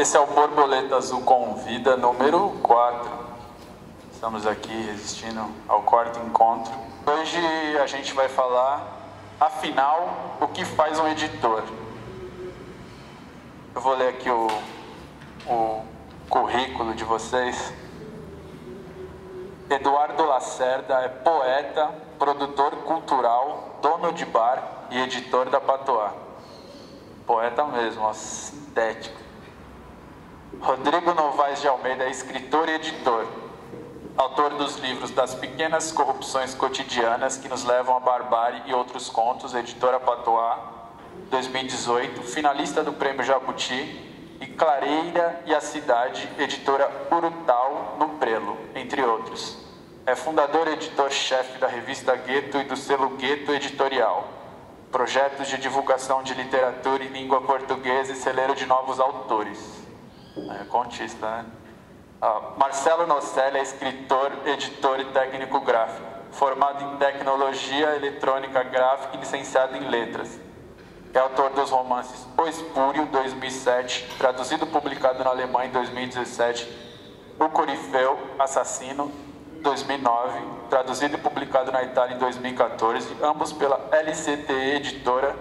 Esse é o Borboleta Azul Convida número 4. Estamos aqui resistindo ao quarto encontro. Hoje a gente vai falar, afinal, o que faz um editor. Eu vou ler aqui o currículo de vocês. Eduardo Lacerda é poeta, produtor cultural, dono de bar e editor da Patois. Poeta mesmo, ó, sintético. Rodrigo Novaes de Almeida é escritor e editor. Autor dos livros Das Pequenas Corrupções Cotidianas que Nos Levam à Barbárie e Outros Contos, editora Patois, 2018, finalista do Prêmio Jabuti, e Clareira e a Cidade, editora Urutau, no Prelo, entre outros. É fundador e editor-chefe da revista Gueto e do selo Gueto Editorial. Projetos de divulgação de literatura em língua portuguesa e celeiro de novos autores. É contista, né? Marcelo Nocelli é escritor, editor e técnico gráfico. Formado em tecnologia eletrônica gráfica e licenciado em letras. É autor dos romances O Espúrio, 2007, traduzido e publicado na Alemanha em 2017, O Corifeu, Assassino, 2009, traduzido e publicado na Itália em 2014, ambos pela LCTE Editora,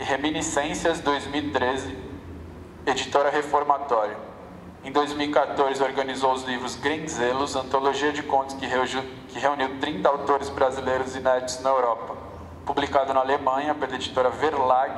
e Reminiscências, 2013, editora Reformatório. Em 2014, organizou os livros Grenzelos, antologia de contos que reuniu 30 autores brasileiros inéditos na Europa, publicado na Alemanha pela editora Verlag,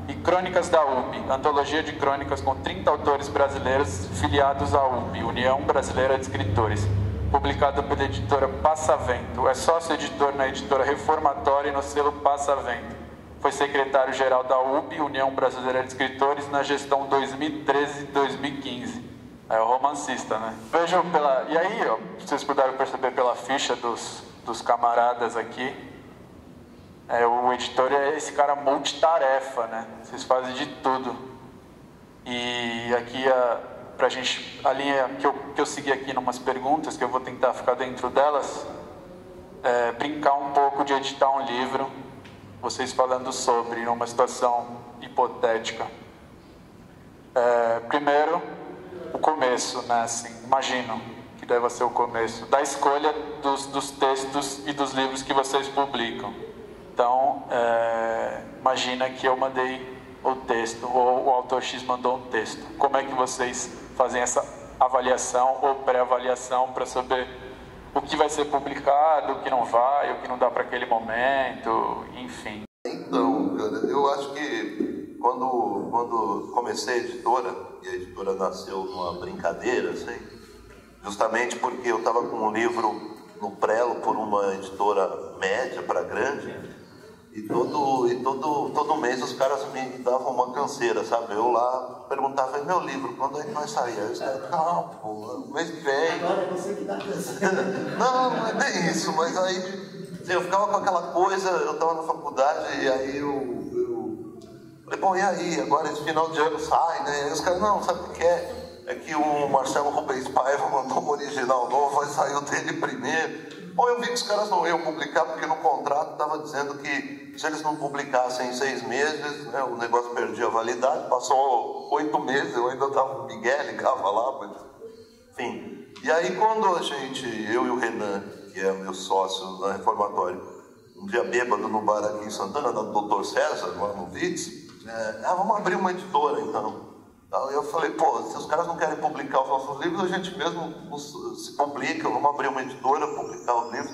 e Crônicas da UB, antologia de crônicas com 30 autores brasileiros filiados à UB, União Brasileira de Escritores, publicado pela editora Passavento. É sócio-editor na editora Reformatória e no selo Passavento. Foi secretário-geral da UB, União Brasileira de Escritores, na gestão 2013-2015. É o romancista, né? Vejam pela... E aí, ó, vocês puderam perceber pela ficha dos camaradas aqui, o editor é esse cara multitarefa, né? Vocês fazem de tudo. E aqui, pra gente, a linha que eu segui aqui numas perguntas, que eu vou tentar ficar dentro delas, brincar um pouco de editar um livro, vocês falando sobre, numa situação hipotética. Primeiro, o começo, né? Assim, imagino que deva ser o começo da escolha dos textos e dos livros que vocês publicam. Então, imagina que eu mandei o texto, ou o autor X mandou um texto. Como é que vocês fazem essa avaliação ou pré-avaliação para saber o que vai ser publicado, o que não vai, o que não dá para aquele momento, enfim? Então, eu acho que quando comecei a editora, e a editora nasceu numa brincadeira, assim, justamente porque eu estava com um livro no prelo por uma editora média para grande, e todo mês os caras me davam uma canseira, sabe? Eu lá perguntava, meu livro, quando é que vai sair? Aí eu disse, calma, pô, mês que vem. Agora é você que dá canseira. Não é bem isso, mas aí eu ficava com aquela coisa, eu estava na faculdade, e aí eu falei, bom, e aí? Agora esse final de ano sai, né? Aí os caras, não, sabe o que é? É que o Marcelo Rubens Paiva mandou um original novo, vai sair o dele primeiro. Bom, eu vi que os caras não iam publicar, porque no contrato estava dizendo que se eles não publicassem em 6 meses, né, o negócio perdia a validade. Passou 8 meses, eu ainda estava, o Miguel ligava lá, mas... Enfim. E aí quando eu e o Renan, que é meu sócio na Reformatória, um dia bêbado no bar aqui em Santana, da Dr. César, lá no Vitz, vamos abrir uma editora então. Então eu falei, pô, se os caras não querem publicar os nossos livros, a gente mesmo se publica, vamos abrir uma editora, publicar os livros.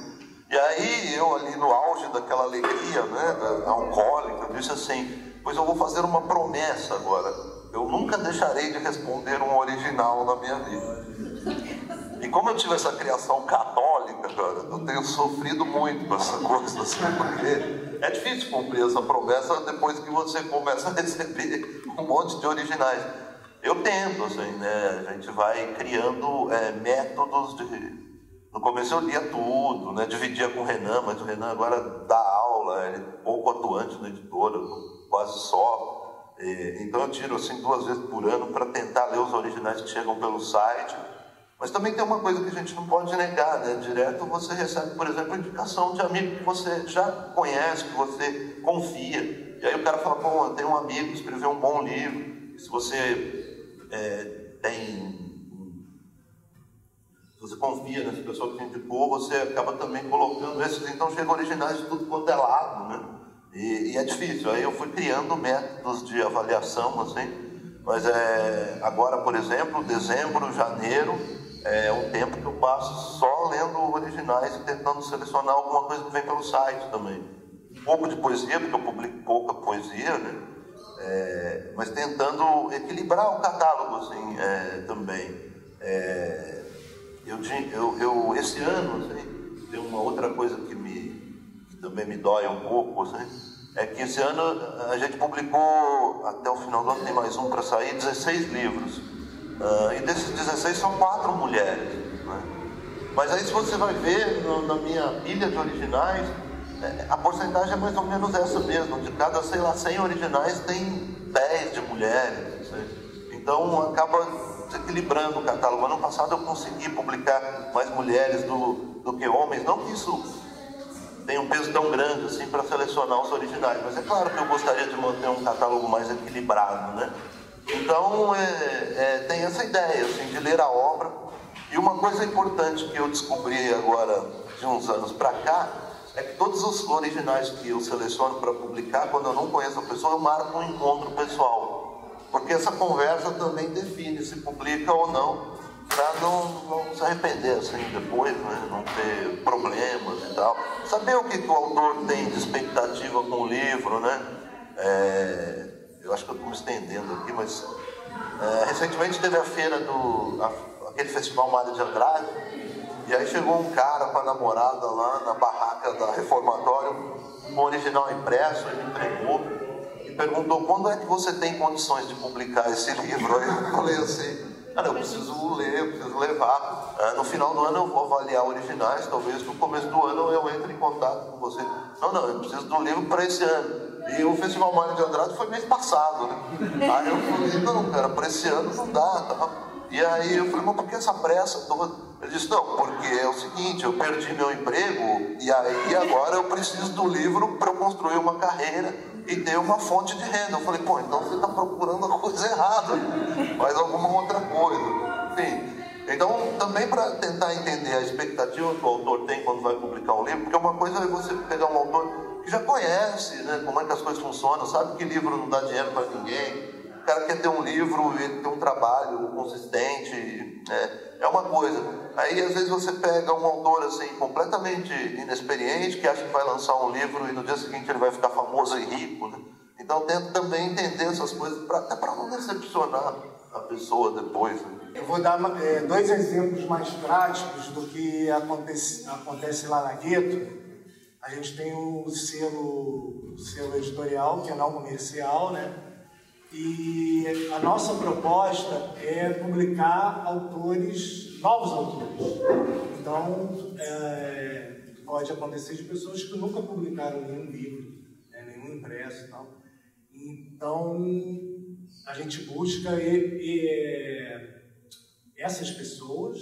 E aí eu ali no auge daquela alegria, né, da alcoólica, eu disse assim, pois eu vou fazer uma promessa agora, eu nunca deixarei de responder um original na minha vida. E como eu tive essa criação católica, cara, eu tenho sofrido muito com essa coisa, assim, porque é difícil cumprir essa promessa depois que você começa a receber um monte de originais. Eu tento, assim, né? A gente vai criando métodos de... No começo eu lia tudo, né? Dividia com o Renan, mas o Renan agora dá aula, ele é pouco atuante na editora, quase só. Então eu tiro assim 2 vezes por ano para tentar ler os originais que chegam pelo site. Mas também tem uma coisa que a gente não pode negar, né? Direto você recebe, por exemplo, indicação de amigo que você já conhece, que você confia. E aí o cara fala, bom, eu tenho um amigo que escreveu um bom livro. E se você você confia nessa pessoa que te indicou, você acaba também colocando esses, então chega originais de tudo quanto é lado, né? E é difícil. Aí eu fui criando métodos de avaliação, assim, mas agora, por exemplo, dezembro, janeiro, é um tempo que eu passo só lendo originais e tentando selecionar alguma coisa que vem pelo site também. Um pouco de poesia, porque eu publico pouca poesia, né? Mas tentando equilibrar o catálogo, assim, também. Esse ano, assim, tem uma outra coisa que também me dói um pouco, assim, é que esse ano a gente publicou, até o final do ano tem mais um para sair, 16 livros. E desses 16 são 4 mulheres, né? Mas aí se você vai ver na minha pilha de originais, a porcentagem é mais ou menos essa mesmo. De cada, sei lá, 100 originais tem 10 de mulheres, né? Então acaba desequilibrando o catálogo. Ano passado eu consegui publicar mais mulheres do que homens. Não que isso tenha um peso tão grande assim para selecionar os originais, mas é claro que eu gostaria de manter um catálogo mais equilibrado, né? Então tem essa ideia assim, de ler a obra. E uma coisa importante que eu descobri agora de uns anos para cá é que todos os originais que eu seleciono para publicar, quando eu não conheço a pessoa, eu marco um encontro pessoal, porque essa conversa também define se publica ou não, para não se arrepender assim depois, né? Não ter problemas e tal. Saber o que o autor tem de expectativa com o livro, né? Eu acho que eu estou me estendendo aqui, mas recentemente teve a feira aquele festival Mário de Andrade, e aí chegou um cara com a namorada lá na barraca da Reformatório, com o original impresso, ele entregou e perguntou: quando é que você tem condições de publicar esse livro? Aí eu falei assim: cara, eu preciso ler, eu preciso levar. No final do ano eu vou avaliar originais, talvez no começo do ano eu entre em contato com você. Não, eu preciso do livro para esse ano. E o Festival Mário de Andrade foi mês passado, né? Aí eu falei: não, cara, para esse ano não dá, tá? E aí eu falei: mas por que essa pressa toda? Ele disse: não, porque é o seguinte, eu perdi meu emprego e aí agora eu preciso do livro para eu construir uma carreira e ter uma fonte de renda. Eu falei: pô, então você está procurando a coisa errada, faz alguma outra coisa. Enfim, então também para tentar entender a expectativa que o autor tem quando vai publicar um livro, porque uma coisa é você pegar um autor que já conhece, né, como é que as coisas funcionam, sabe que livro não dá dinheiro para ninguém, o cara quer ter um livro, ele tem um trabalho consistente, é uma coisa. Aí às vezes você pega um autor assim completamente inexperiente, que acha que vai lançar um livro e no dia seguinte ele vai ficar famoso e rico, né? Então tento também entender essas coisas, até para não decepcionar a pessoa depois, né? Eu vou dar 2 exemplos mais práticos do que acontece lá na Gueto. A gente tem o selo editorial, que é não comercial, né? E a nossa proposta é publicar novos autores. Então, pode acontecer de pessoas que nunca publicaram nenhum livro, nenhum impresso e tal. Então, a gente busca essas pessoas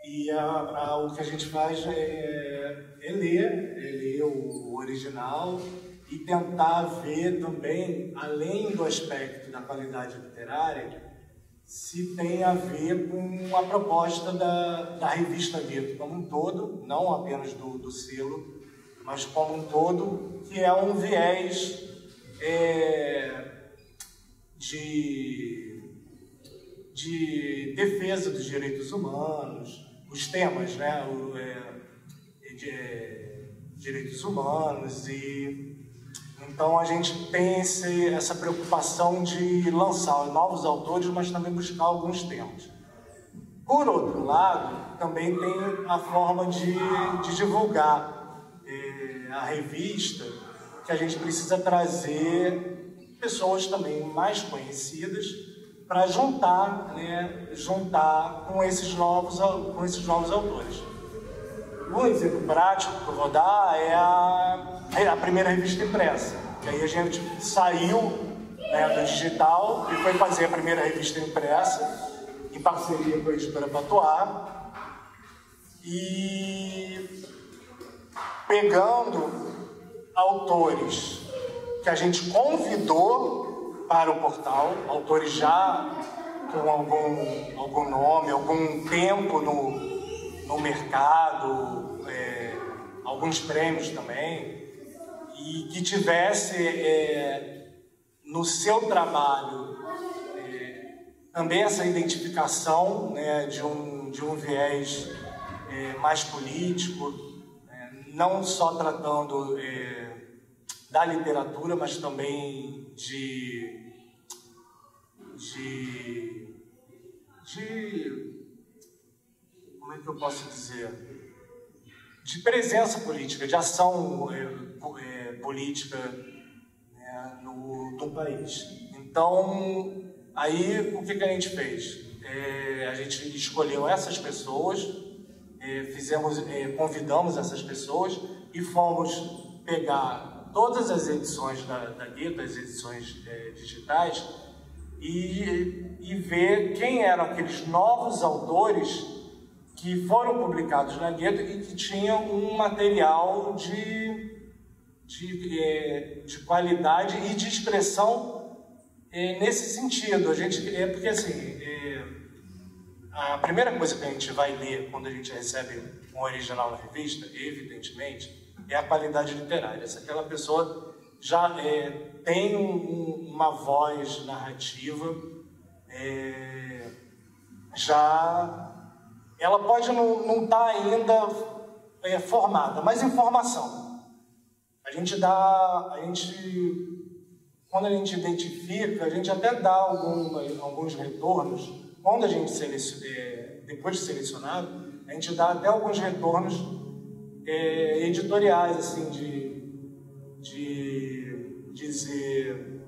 e o que a gente faz é ler o original e tentar ver também, além do aspecto da qualidade literária, se tem a ver com a proposta da revista Gueto como um todo, não apenas do selo, mas como um todo, que é um viés de defesa dos direitos humanos, os temas, né, direitos humanos, e então a gente tem essa preocupação de lançar novos autores, mas também buscar alguns temas. Por outro lado, também tem a forma de divulgar a revista, que a gente precisa trazer pessoas também mais conhecidas para juntar com esses novos autores. Um exemplo prático que eu vou dar é a primeira revista impressa. Que aí a gente saiu do digital e foi fazer a primeira revista impressa em parceria com a editora Patois, e pegando autores que a gente convidou para o portal, autores já com algum nome, algum tempo no mercado, alguns prêmios também, e que tivesse no seu trabalho também essa identificação, né, de um viés mais político, não só tratando da literatura, mas também como é que eu posso dizer? De presença política, de ação política, né, no país. Então, aí o que a gente fez? A gente escolheu essas pessoas, convidamos essas pessoas e fomos pegar todas as edições da Gueto, as edições digitais, e ver quem eram aqueles novos autores que foram publicados na Gueto e que tinham um material de qualidade e de expressão nesse sentido. Porque assim, a primeira coisa que a gente vai ler quando a gente recebe um original na revista, evidentemente, é a qualidade literária. Se aquela pessoa já tem uma voz narrativa, ela pode não estar ainda formada, mas informação. Quando a gente identifica, a gente até dá alguns retornos. Quando a gente depois de selecionado, a gente dá até alguns retornos editoriais, assim, de dizer,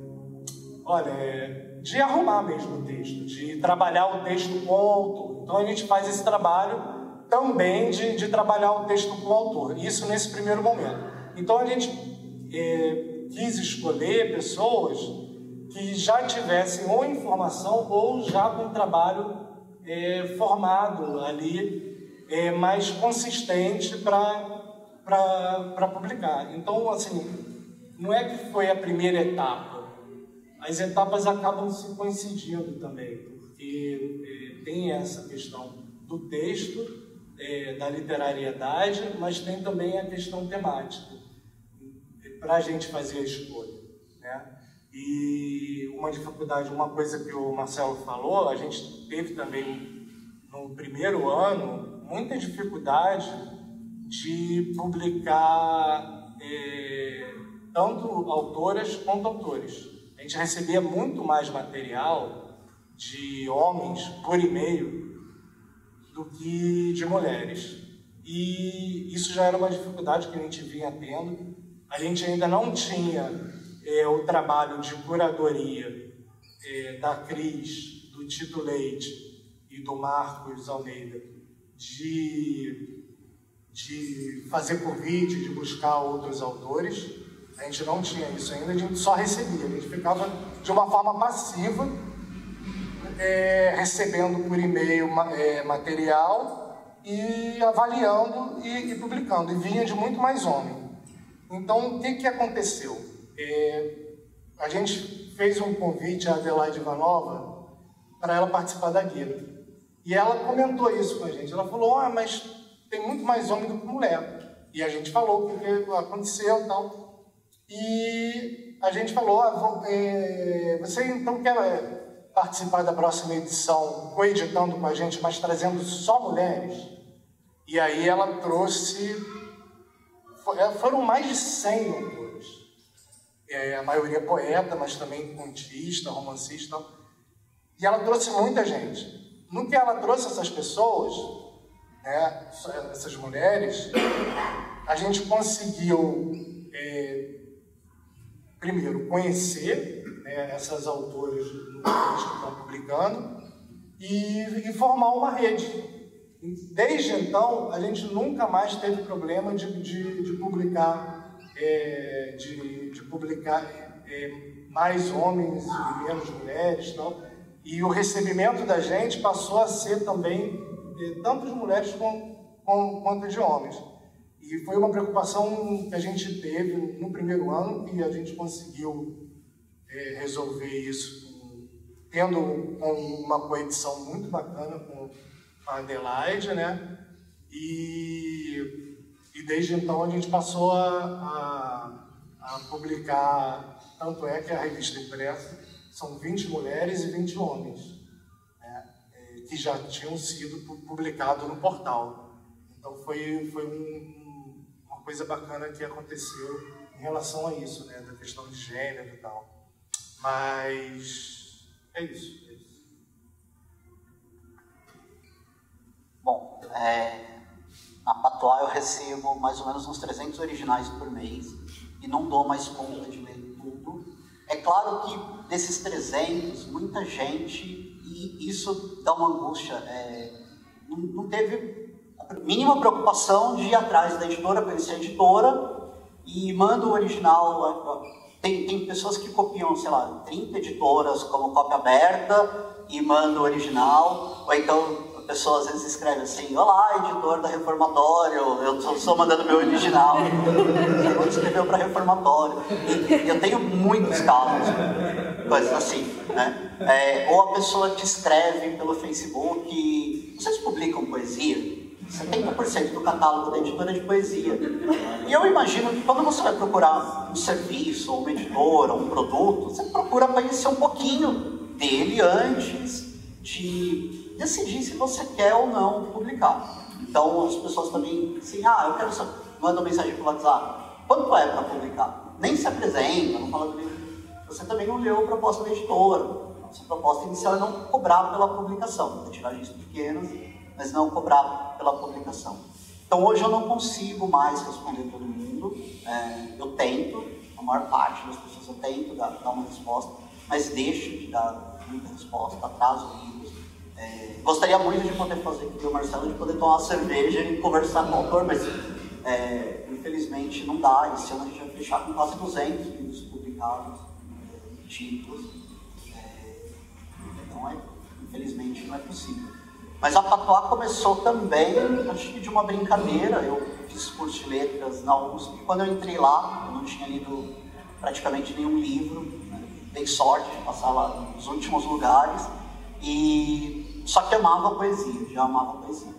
olha, de arrumar mesmo o texto, de trabalhar o texto com o autor. Então a gente faz esse trabalho também de trabalhar o texto com o autor, isso nesse primeiro momento. Então a gente quis escolher pessoas que já tivessem ou informação ou já com um trabalho formado ali, mais consistente para publicar. Então, assim, não é que foi a primeira etapa, as etapas acabam se coincidindo também, porque tem essa questão do texto, da literariedade, mas tem também a questão temática, para a gente fazer a escolha, né? E uma dificuldade, uma coisa que o Marcelo falou, a gente teve também no primeiro ano muita dificuldade de publicar tanto autoras quanto autores. A gente recebia muito mais material de homens por e-mail do que de mulheres. E isso já era uma dificuldade que a gente vinha tendo. A gente ainda não tinha o trabalho de curadoria da Cris, do Tito Leite e do Marcos Almeida, de fazer convite, de buscar outros autores. A gente não tinha isso ainda, a gente só recebia, a gente ficava de uma forma passiva, recebendo por e-mail material e avaliando e publicando, e vinha de muito mais homem. Então, o que aconteceu? A gente fez um convite à Adelaide Ivanova para ela participar da Gueto. E ela comentou isso com a gente. Ela falou, mas tem muito mais homem do que mulher. E a gente falou o que aconteceu e tal. E a gente falou, você então quer participar da próxima edição coeditando com a gente, mas trazendo só mulheres? E aí ela trouxe... Foram mais de 100 autores. A maioria poeta, mas também contista, romancista. E ela trouxe muita gente. No que ela trouxe essas pessoas, né, essas mulheres, a gente conseguiu, primeiro, conhecer essas autoras que estão publicando e formar uma rede. Desde então, a gente nunca mais teve problema de publicar, mais homens e menos mulheres, tal. E o recebimento da gente passou a ser também tanto de mulheres quanto de homens. E foi uma preocupação que a gente teve no primeiro ano, e a gente conseguiu resolver isso tendo uma coedição muito bacana com a Adelaide, né? E desde então a gente passou a publicar, tanto é que a revista impressa são 20 mulheres e 20 homens, né? Que já tinham sido publicados no portal. Então foi uma coisa bacana que aconteceu em relação a isso, né? Da questão de gênero e tal. Mas é isso. Bom, na Patois eu recebo mais ou menos uns 300 originais por mês e não dou mais conta de ler tudo. É claro que desses 300, muita gente, e isso dá uma angústia, não teve a mínima preocupação de ir atrás da editora, conhecer a editora e manda o original. Tem pessoas que copiam, sei lá, 30 editoras como cópia aberta e mandam o original, ou então a pessoa às vezes escreve assim: olá, editor da Reformatório, eu estou mandando meu original. Você não escreveu para Reformatório. E eu tenho muitos casos, coisas assim, né? Ou a pessoa te escreve pelo Facebook: vocês publicam poesia? 70% do catálogo da editora é de poesia. E eu imagino que quando você vai procurar um serviço, ou uma editora, ou um produto, você procura conhecer um pouquinho dele antes de decidir se você quer ou não publicar. Então as pessoas também, assim, eu quero saber, manda uma mensagem pro WhatsApp: quanto é para publicar? Nem se apresenta, não fala do livro. Você também não leu a proposta da editora. Nossa proposta inicial é não cobrar pela publicação, é tiragens pequenas, mas não cobrar pela publicação. Então hoje eu não consigo mais responder todo mundo. Eu tento, a maior parte das pessoas eu tento dar uma resposta, mas deixo de dar muita resposta, atraso livros. Gostaria muito de poder fazer aqui o Marcelo, de poder tomar uma cerveja e conversar com o autor, mas infelizmente não dá. Esse ano a gente vai fechar com quase 200 livros publicados, títulos. Então, infelizmente, não é possível. Mas a Patois começou também, acho que de uma brincadeira. Eu fiz curso de letras na USP, e quando eu entrei lá, eu não tinha lido praticamente nenhum livro, né? Dei sorte de passar lá nos últimos lugares, só que amava poesia, já amava poesia.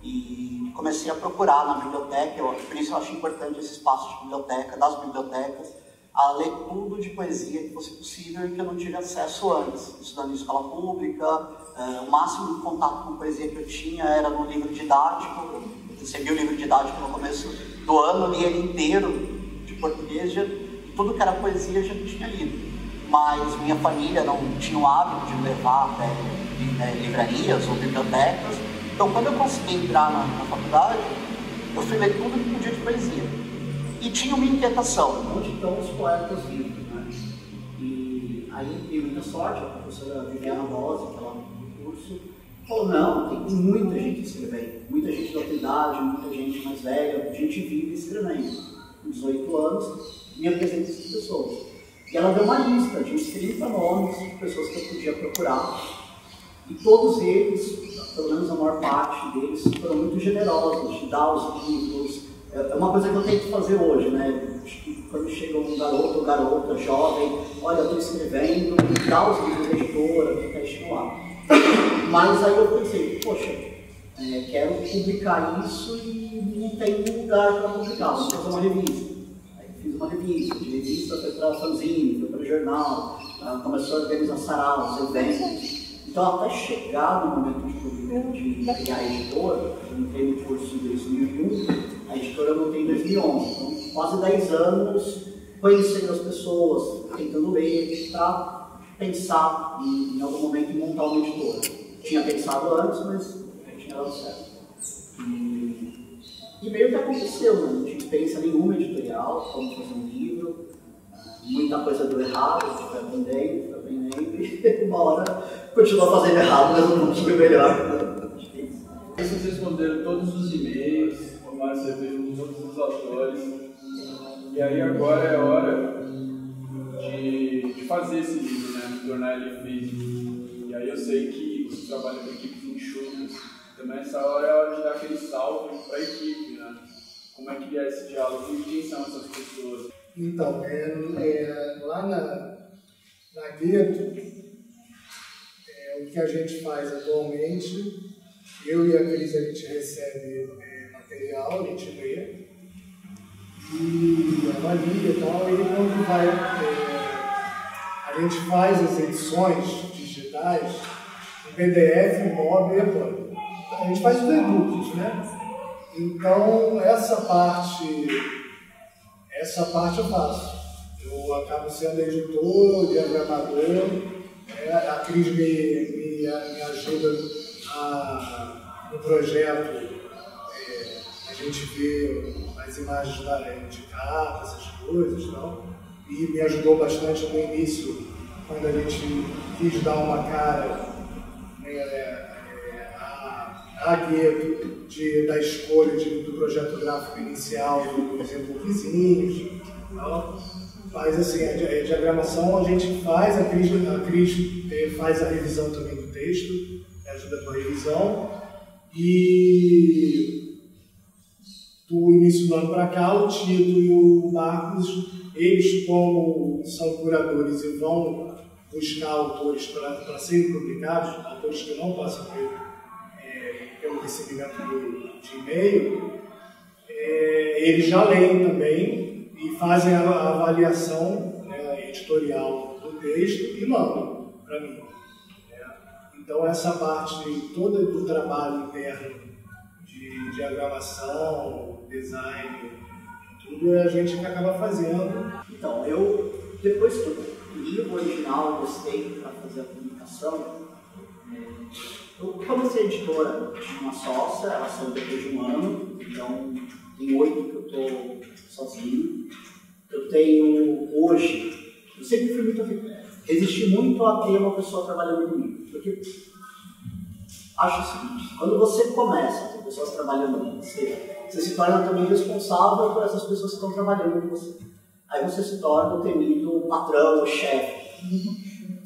E comecei a procurar na biblioteca, por isso eu acho importante esse espaço de biblioteca, das bibliotecas, a ler tudo de poesia que fosse possível e que eu não tive acesso antes, estudando em escola pública. O máximo de contato com poesia que eu tinha era no livro didático. Eu recebi o livro didático no começo do ano, li ele inteiro de português, tudo que era poesia eu já tinha lido. Mas minha família não tinha o hábito de levar até livrarias ou bibliotecas. Então, quando eu consegui entrar na faculdade, eu fui ler tudo que podia de poesia. E tinha uma inquietação: onde estão os poetas vivos, né? E aí dei muita sorte, a professora Viviana Rose, que ela no curso, falou: não, tem muita gente escrevendo, muita gente da outra idade, muita gente mais velha, gente viva escrevendo. Com 18 anos, me apresentei essas pessoas. E ela deu uma lista de uns 30 nomes de pessoas que eu podia procurar. E todos eles, pelo menos a maior parte deles, foram muito generosos de dar os livros. É uma coisa que eu tento fazer hoje, né? Acho que quando chega um garoto ou garota jovem: olha, eu estou escrevendo, dá os livros da editora, fica estimular. Mas aí eu pensei: poxa, quero publicar isso e não tenho lugar para publicar, vou fazer uma revista. Aí fiz uma revista, de revista foi para fanzine, foi para jornal, começou a organizar saraus, eventos. Então, até chegar no momento de criar a editora, eu entrei no curso em 2001, a editora eu montei em 2011. Então, quase 10 anos conhecendo as pessoas, tentando ler, para pensar em algum momento em montar uma editora. Tinha pensado antes, mas não tinha dado certo. E meio que aconteceu, né? Não tinha experiência nenhuma editorial, como fazer um livro, muita coisa deu errado, a gente foi aprendendo, e uma hora continua fazendo errado, mas um pouquinho melhor. Vocês responderam todos os e-mails, tomaram cerveja com todos os autores, e aí agora é hora de fazer esse livro, né? Tornar ele físico. E aí eu sei que você trabalha com equipes enxutas, também essa hora é hora de dar aquele salve para a equipe, né? Como é que é esse diálogo e quem são essas pessoas? Então, lá Na Gueto, o que a gente faz atualmente, eu e a Cris, a gente recebe material, a gente lê e avalia e tal, e quando vai, a gente faz as edições digitais em PDF, MOB e EPUB. A gente faz os e-books, né? Então, essa parte eu faço. Eu acabo sendo editor, diagramador, a Cris me ajuda no projeto, a gente vê as imagens de capa, essas coisas, não? E me ajudou bastante no início, quando a gente quis dar uma cara a Gueto da escolha do projeto gráfico inicial dos e-bookzinhos. Mas assim, a diagramação a gente faz, a Cris faz a revisão também do texto, ajuda com a revisão. E do início do ano para cá, o Tito e o Marcos, eles como são curadores e vão buscar autores para serem publicados, autores que não passam pelo recebimento de e-mail, eles já leem também e fazem a avaliação editorial do texto e mandam para mim. Então essa parte toda do trabalho interno de diagramação, design, tudo é a gente que acaba fazendo. Então, depois que eu li o original, gostei para fazer a publicação, eu comecei a editora, tinha uma sócia, ela saiu depois de um ano, então tem 8 que eu estou sozinho. Eu tenho hoje, eu sempre fui muito resisti muito a ter uma pessoa trabalhando comigo, porque acho o seguinte, quando você começa a ter pessoas trabalhando com você se torna também responsável por essas pessoas que estão trabalhando com você. Aí você se torna o temido patrão, o chefe.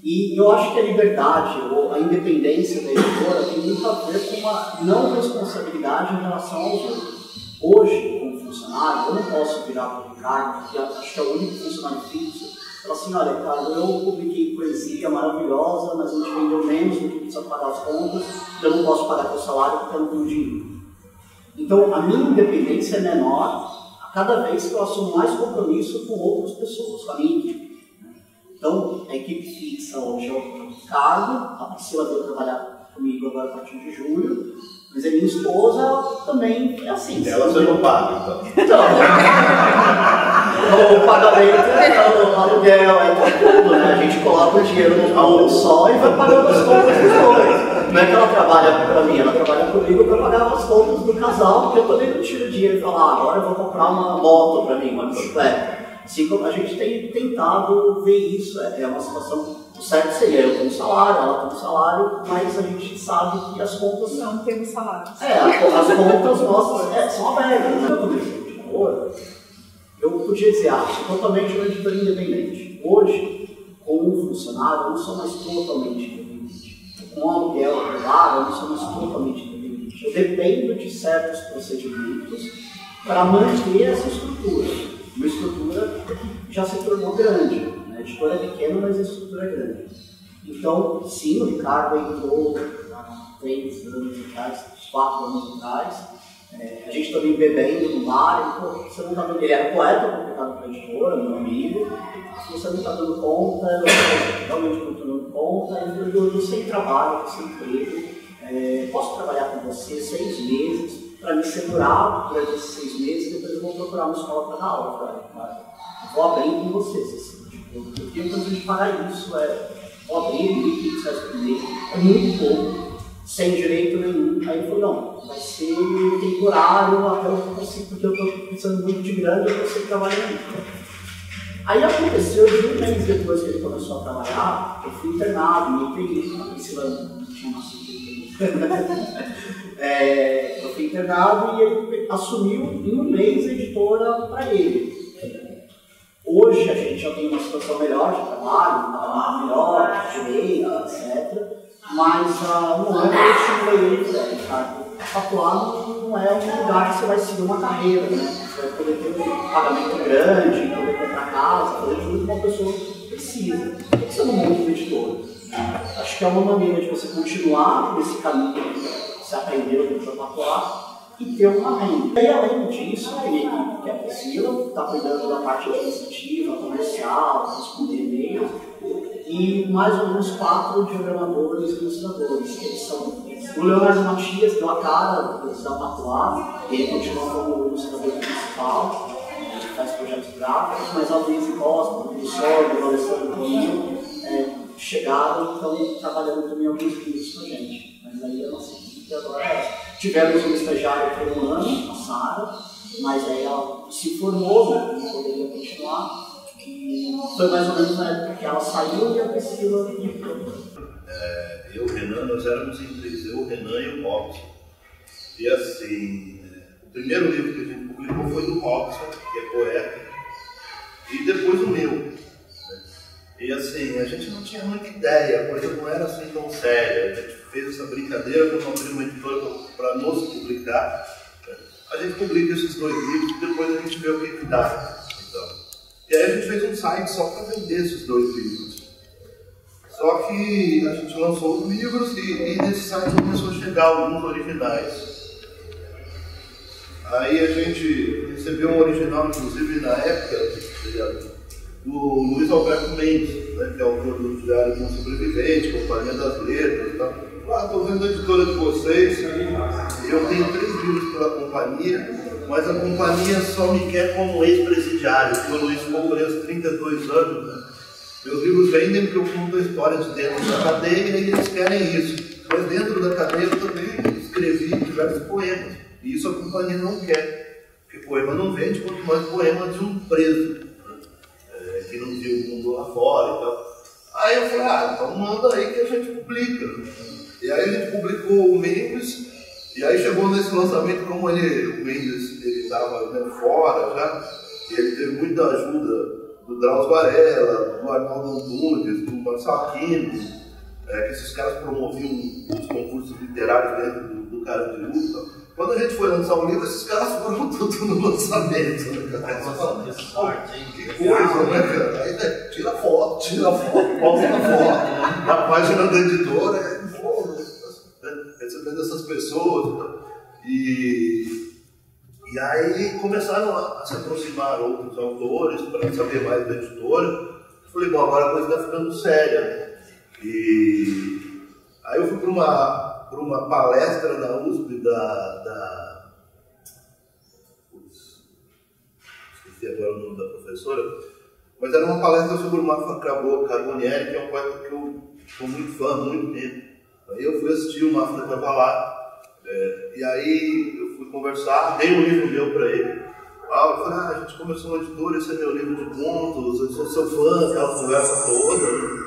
E eu acho que a liberdade ou a independência da editora tem muito a ver com uma não responsabilidade em relação aos outros. Hoje, como funcionário, eu não posso virar para o Ricardo, porque acho que é o único funcionário fixo. Falar assim, olha, Ricardo, eu publiquei poesia maravilhosa, mas a gente vendeu menos do que precisa pagar as contas, eu não posso pagar teu salário porque eu não tenho dinheiro. Então, a minha independência é menor a cada vez que eu assumo mais compromisso com outras pessoas, com a minha equipe. Então, a equipe fixa hoje é o Ricardo, a Priscila veio trabalhar comigo agora a partir de julho, mas a minha esposa também é assim. Ela você não paga, então. Então, o pagamento, o aluguel, tudo, né? A gente coloca o dinheiro num balão só e vai pagando as contas dos dois. Não é que ela trabalha para mim, ela trabalha comigo para pagar as contas do casal, porque eu também não tiro dinheiro e falar, agora eu vou comprar uma moto para mim, uma bicicleta. Assim como a gente tem tentado ver isso, é uma situação, o certo seria eu ter um salário, ela ter um salário, mas a gente sabe que as contas... Não temos salário. As contas nossas são abertas. Quando eu comecei de namoro, eu podia dizer, sou totalmente uma editora independente. Hoje, como funcionário, eu não sou mais totalmente independente. Com aluguel claro, eu não sou mais totalmente independente. Eu dependo de certos procedimentos para manter essa estrutura. Uma estrutura já se tornou grande, né? A editora é pequena, mas a estrutura é grande. Então, sim, o Ricardo entrou há 3 anos atrás, 4 anos atrás. A gente também bebendo no bar, você não está dando... Ele era poeta, publicado para a editora, meu amigo. Se você não está dando conta, eu realmente não estou dando conta, eu sem trabalho, sem emprego. Posso trabalhar com você 6 meses, para me segurar durante esses 6 meses, depois eu vou procurar uma escola para dar aula. Eu vou abrir com vocês. Assim, eu tenho que a gente pagar isso, vou abrir R$1.500 por mês, é muito pouco, sem direito nenhum. Aí ele falou, não, vai ser temporário até eu consigo, porque eu estou precisando muito de grana e eu consigo trabalhar muito. Aí aconteceu, de um mês depois que ele começou a trabalhar, eu fui internado, me peguei, a Priscila não tinha nascido. Eu fui internado e ele assumiu em um mês a editora para ele. Hoje a gente já tem uma situação melhor de trabalho, melhor, de direito, etc. Mas no ano eu estimulei ele para Ricardo. Atuar não é um lugar que você vai seguir uma carreira, né? Você vai poder ter um pagamento grande, poder comprar casa, poder tudo com uma pessoa precisa. Por que você não monta uma editora? Acho que é uma maneira de você continuar nesse caminho que você aprendeu dentro da Patois e ter uma renda. E além disso, tem a equipe que é a Priscila, que está cuidando da parte administrativa, comercial, responder e-mails, e mais ou menos 4 diagramadores e ilustradores, que eles são o Leonardo Matias, deu a cara da Patois, ele continua como ilustrador principal, faz projetos gráficos, mas a Luiz Costa, o Sordo, o Alessandro Toninho, chegaram e estão trabalhando também alguns livros com a gente. Mas aí a nossa equipe agora é essa. Tivemos uma estagiária por um ano, a Sara, mas aí ela se formou, não poderia continuar. E foi mais ou menos na época que ela saiu e a Priscila entrou. Eu e o Renan, nós éramos em 3, eu, o Renan e o Robson. E assim, o primeiro livro que a gente publicou foi do Robson, que é poeta, e depois o meu. Né? E assim, a gente não tinha muita ideia, a coisa não era assim tão séria. A gente fez essa brincadeira, vamos abrir uma editora para nos publicar. Né? A gente publica esses 2 livros e depois a gente vê o que dá. Então, e aí a gente fez um site só para vender esses 2 livros. Só que a gente lançou os livros e nesse site começou a chegar alguns originais. Aí a gente recebeu um original, inclusive na época, do Luiz Alberto Mendes, né, que é autor do Diário de um Sobrevivente, Companhia das Letras e tal. Estou vendo a editora de vocês, eu tenho 3 livros pela companhia, mas a companhia só me quer como ex-presidiário, porque o Luiz ficou preso 32 anos, né? Meus livros vendem porque eu conto a história de dentro da cadeia e eles querem isso. Mas dentro da cadeia eu também escrevi diversos poemas. E isso a companhia não quer. Porque poema não vende, quanto mais poema de um preso, né? Que não viu o mundo lá fora e tal. Aí eu falei, então manda aí que a gente publica. E aí a gente publicou o Mendes. E aí chegou nesse lançamento, como o Mendes estava fora já. E ele teve muita ajuda do Drauzio Varela, do Arnaldo Antunes, do Marcelo Aquino, que esses caras promoviam os concursos literários dentro do Carandiru. Quando a gente foi lançar um livro, esses caras foram tudo no lançamento. Né, cara? Que coisa, né, cara? Aí, tira foto, posta foto, na página da editora, recebendo essas pessoas. E aí começaram a se aproximar outros autores para saber mais da editora. Eu falei, bom, agora a coisa está ficando séria. E aí eu fui para uma palestra na USP esqueci agora o nome da professora, mas era uma palestra sobre o Mafra Carbonieri, que é um poeta que eu sou muito fã há muito tempo. Aí eu fui assistir o Mafra Carbonieri. E aí eu fui conversar, dei um livro meu para ele. Eu falei, a gente começou uma editora, esse é meu livro de contos, eu sou seu fã, aquela conversa toda, né?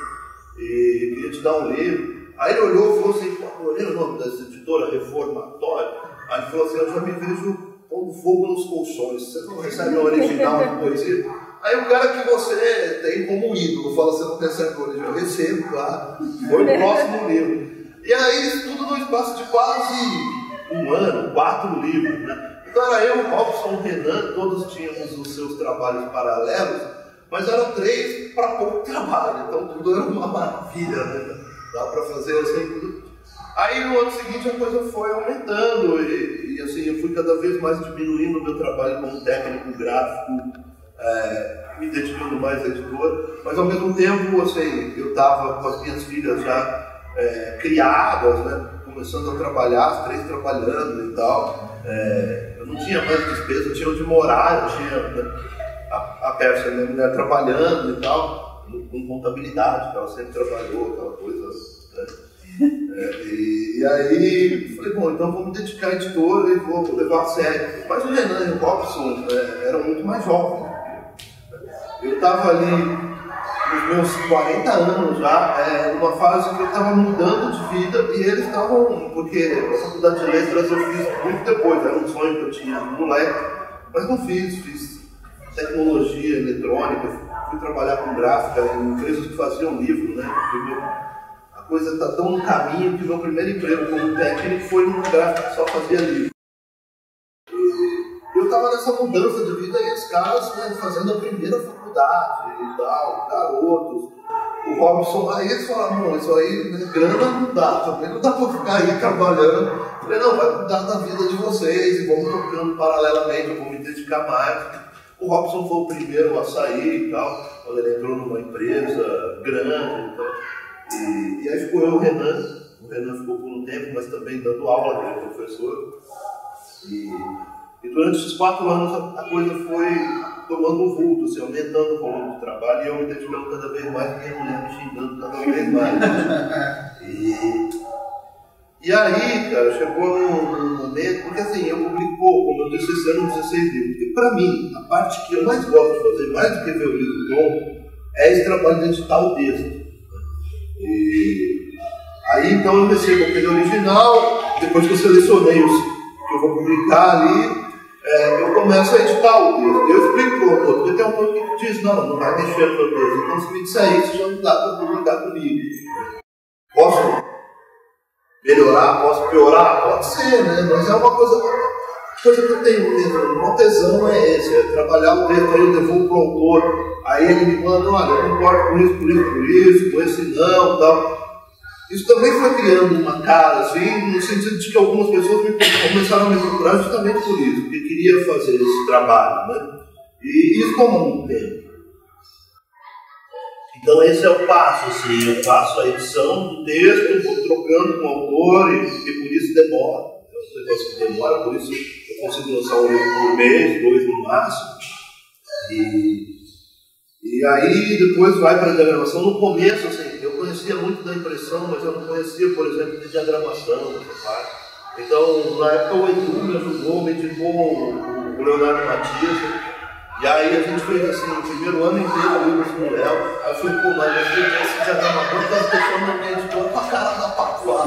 E queria te dar um livro. Aí ele olhou e falou assim, olhei o nome dessa editora, Reformatória. Aí ele falou assim, eu já me vejo pondo fogo nos colchões, você não recebe um original de poesia? Aí o cara que você tem como ídolo fala, você não recebe o original? Eu recebo, claro, foi o próximo livro. E aí isso tudo no espaço de quase um ano, 4 livros, né? Então era eu, o Robson, o Renan, todos tínhamos os seus trabalhos paralelos, mas eram 3 para pouco trabalho, então tudo era uma maravilha, né? Dá para fazer assim tudo. Aí no ano seguinte a coisa foi aumentando e assim, eu fui cada vez mais diminuindo o meu trabalho como técnico gráfico, me dedicando mais à editora, mas ao mesmo tempo, assim, eu estava com as minhas filhas já criadas, né? Começando a trabalhar, as 3 trabalhando e tal. Eu não tinha mais despesa, eu tinha onde morar, eu tinha, né, a Pérsia, minha mulher, trabalhando e tal, com contabilidade, que ela sempre trabalhou, aquela coisa. Né? E aí falei, bom, então vou me dedicar à editora e vou levar a sério. Mas o Renan e o Robson eram muito mais jovens. Eu estava ali nos meus 40 anos já, numa fase que eu estava mudando de vida e eles estavam, porque a faculdade de letras eu fiz muito depois, era um sonho que eu tinha moleque, mas não fiz tecnologia eletrônica, fui trabalhar com gráfica em empresas que faziam livro, né? A coisa está tão no caminho que meu primeiro emprego como técnico foi num gráfico que só fazia livro. E eu estava nessa mudança de vida e os caras, né, fazendo a primeira faculdade faculdade e tal, garotos. O Robson, aí eles falaram, não, isso aí, né, grana não dá, também não dá pra ficar aí trabalhando. Eu falei, não, vai cuidar da vida de vocês e vamos tocando paralelamente, eu vou me dedicar mais. O Robson foi o primeiro a sair e tal, quando ele entrou numa empresa grande. Então, e aí ficou eu e o Renan ficou por um tempo, mas também dando aula, ele é professor. E durante esses 4 anos a coisa foi tomando um vulto, assim, aumentando o volume de trabalho e eu me dedicando cada vez mais e minha mulher me xingando cada vez mais. E aí, cara, chegou num momento, porque assim, eu publico pouco, como eu disse, esse ano 16 livros. Porque pra mim, a parte que eu mais gosto de fazer, mais do que ver o livro pronto, é esse trabalho de editar o texto. E aí então eu recebo aquele original, depois que eu selecionei os que eu vou publicar ali, eu começo a editar o texto. Eu explico para o autor, porque tem um autor que diz, não vai mexer no meu texto. Então se me disser isso, já não dá para publicar comigo. Posso melhorar, posso piorar? Pode ser, né? Mas é uma coisa que eu tenho mesmo. Uma tesão é esse, é trabalhar o texto, aí eu devolvo para o autor, aí ele me manda, olha, eu concordo com isso, com esse não, tal. Isso também foi criando uma cara, assim, no sentido de que algumas pessoas começaram a me procurar justamente por isso, porque queria fazer esse trabalho, né? E isso tomou muito tempo. Então esse é o passo, assim, eu faço a edição do texto, vou trocando com o autor e por isso demora. É um negócio que demora, por isso eu consigo lançar um livro por mês, 2 no máximo. E aí depois vai para a diagramação. No começo, assim, eu conhecia muito da impressão, mas eu não conhecia, por exemplo, de diagramação, essa parte. Então, na época o Edu me ajudou, me indicou o Leonardo Matias. E aí a gente fez assim, o primeiro ano inteiro o livro com o Léo. Aí eu falei, pô, mas eu fiz esse diagramador porque as pessoas não me editou com a cara da Patuá.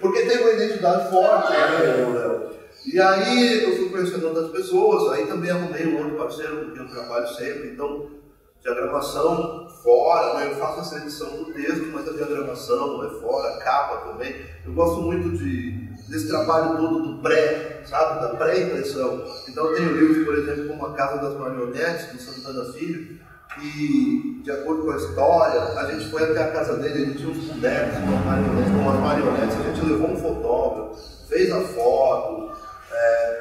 Porque tem uma identidade forte, né, Léo? E aí eu fui conhecendo outras pessoas, aí também arrumei um outro parceiro com quem eu trabalho sempre. Então, diagramação fora, né? Eu faço essa edição do texto, mas a diagramação é fora, a capa também. Eu gosto muito desse trabalho todo do pré, sabe? Da pré-impressão. Então eu tenho livros, por exemplo, como A Casa das Marionetes, do Santana Filho, e de acordo com a história, a gente foi até a casa dele, ele tinha uns bonecos com umas marionetes, a gente levou um fotógrafo, fez a foto,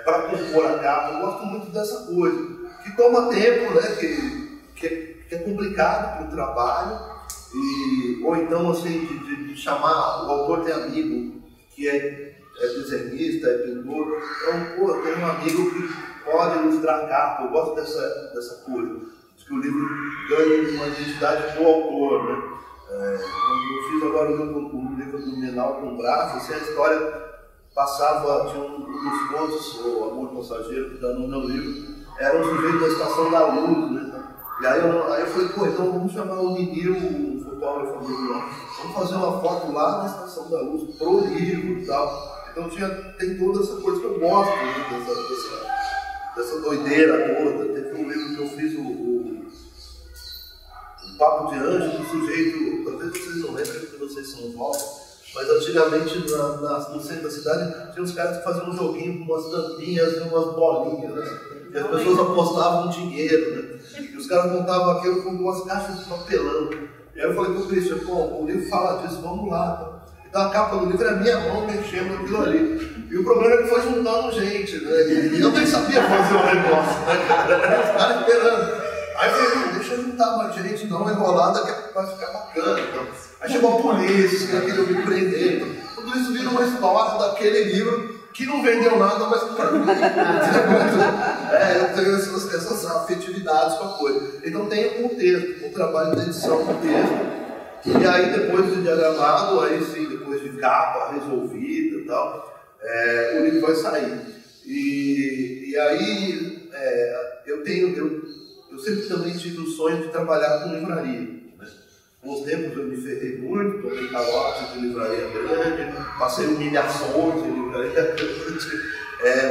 para compor a capa. Eu gosto muito dessa coisa, que toma tempo, né? Que é complicado para o trabalho, ou então assim, de chamar, o autor tem amigo que é desenhista, é pintor, então, pô, eu tenho um amigo que pode ilustrar a capa, eu gosto dessa coisa, de que o livro ganha uma identidade do autor, né? Quando eu fiz agora o livro do Menal com Braço, assim, a história passava, tinha um dos contos, o Amor Passageiro, que dá no meu livro, era um sujeito da Estação da Luz, né? E aí eu falei, pô, então vamos chamar o Nidil, um fotógrafo amigo lá, vamos fazer uma foto lá na Estação da Luz, pro livro e tal. Então tem toda essa coisa que eu gosto, né, dessa doideira toda. Teve um livro que eu fiz, o Papo de Anjo, do sujeito, talvez vocês não lembrem porque vocês são novos, mas antigamente no centro da cidade tinha uns caras que faziam um joguinho com umas tampinhas e umas bolinhas, né? E as pessoas apostavam dinheiro, né? E os caras montavam aquilo com 2 caixas de papelão. E aí eu falei pro Christian, pô, o livro fala disso, vamos lá. Então a capa do livro é a minha mão mexendo aquilo ali. E o problema é que foi juntando gente, né? E eu nem sabia fazer o negócio, né? Os caras esperando. Aí eu falei, deixa eu juntar mais gente, não enrolada, que vai ficar bacana. Então. Aí chegou a polícia, que queria me prender. Então, tudo isso vira uma história daquele livro que não vendeu nada, mas para mim. Eu tenho essas afetividades com a coisa. Então tem um texto, um trabalho de edição do texto. E aí depois de diagramado, aí sim, depois de capa resolvida e tal, o livro vai sair. E aí eu sempre também tive o sonho de trabalhar com livraria. Né? Com os tempos eu me ferrei muito, tomei calote de livraria grande, passei humilhações de livraria grande.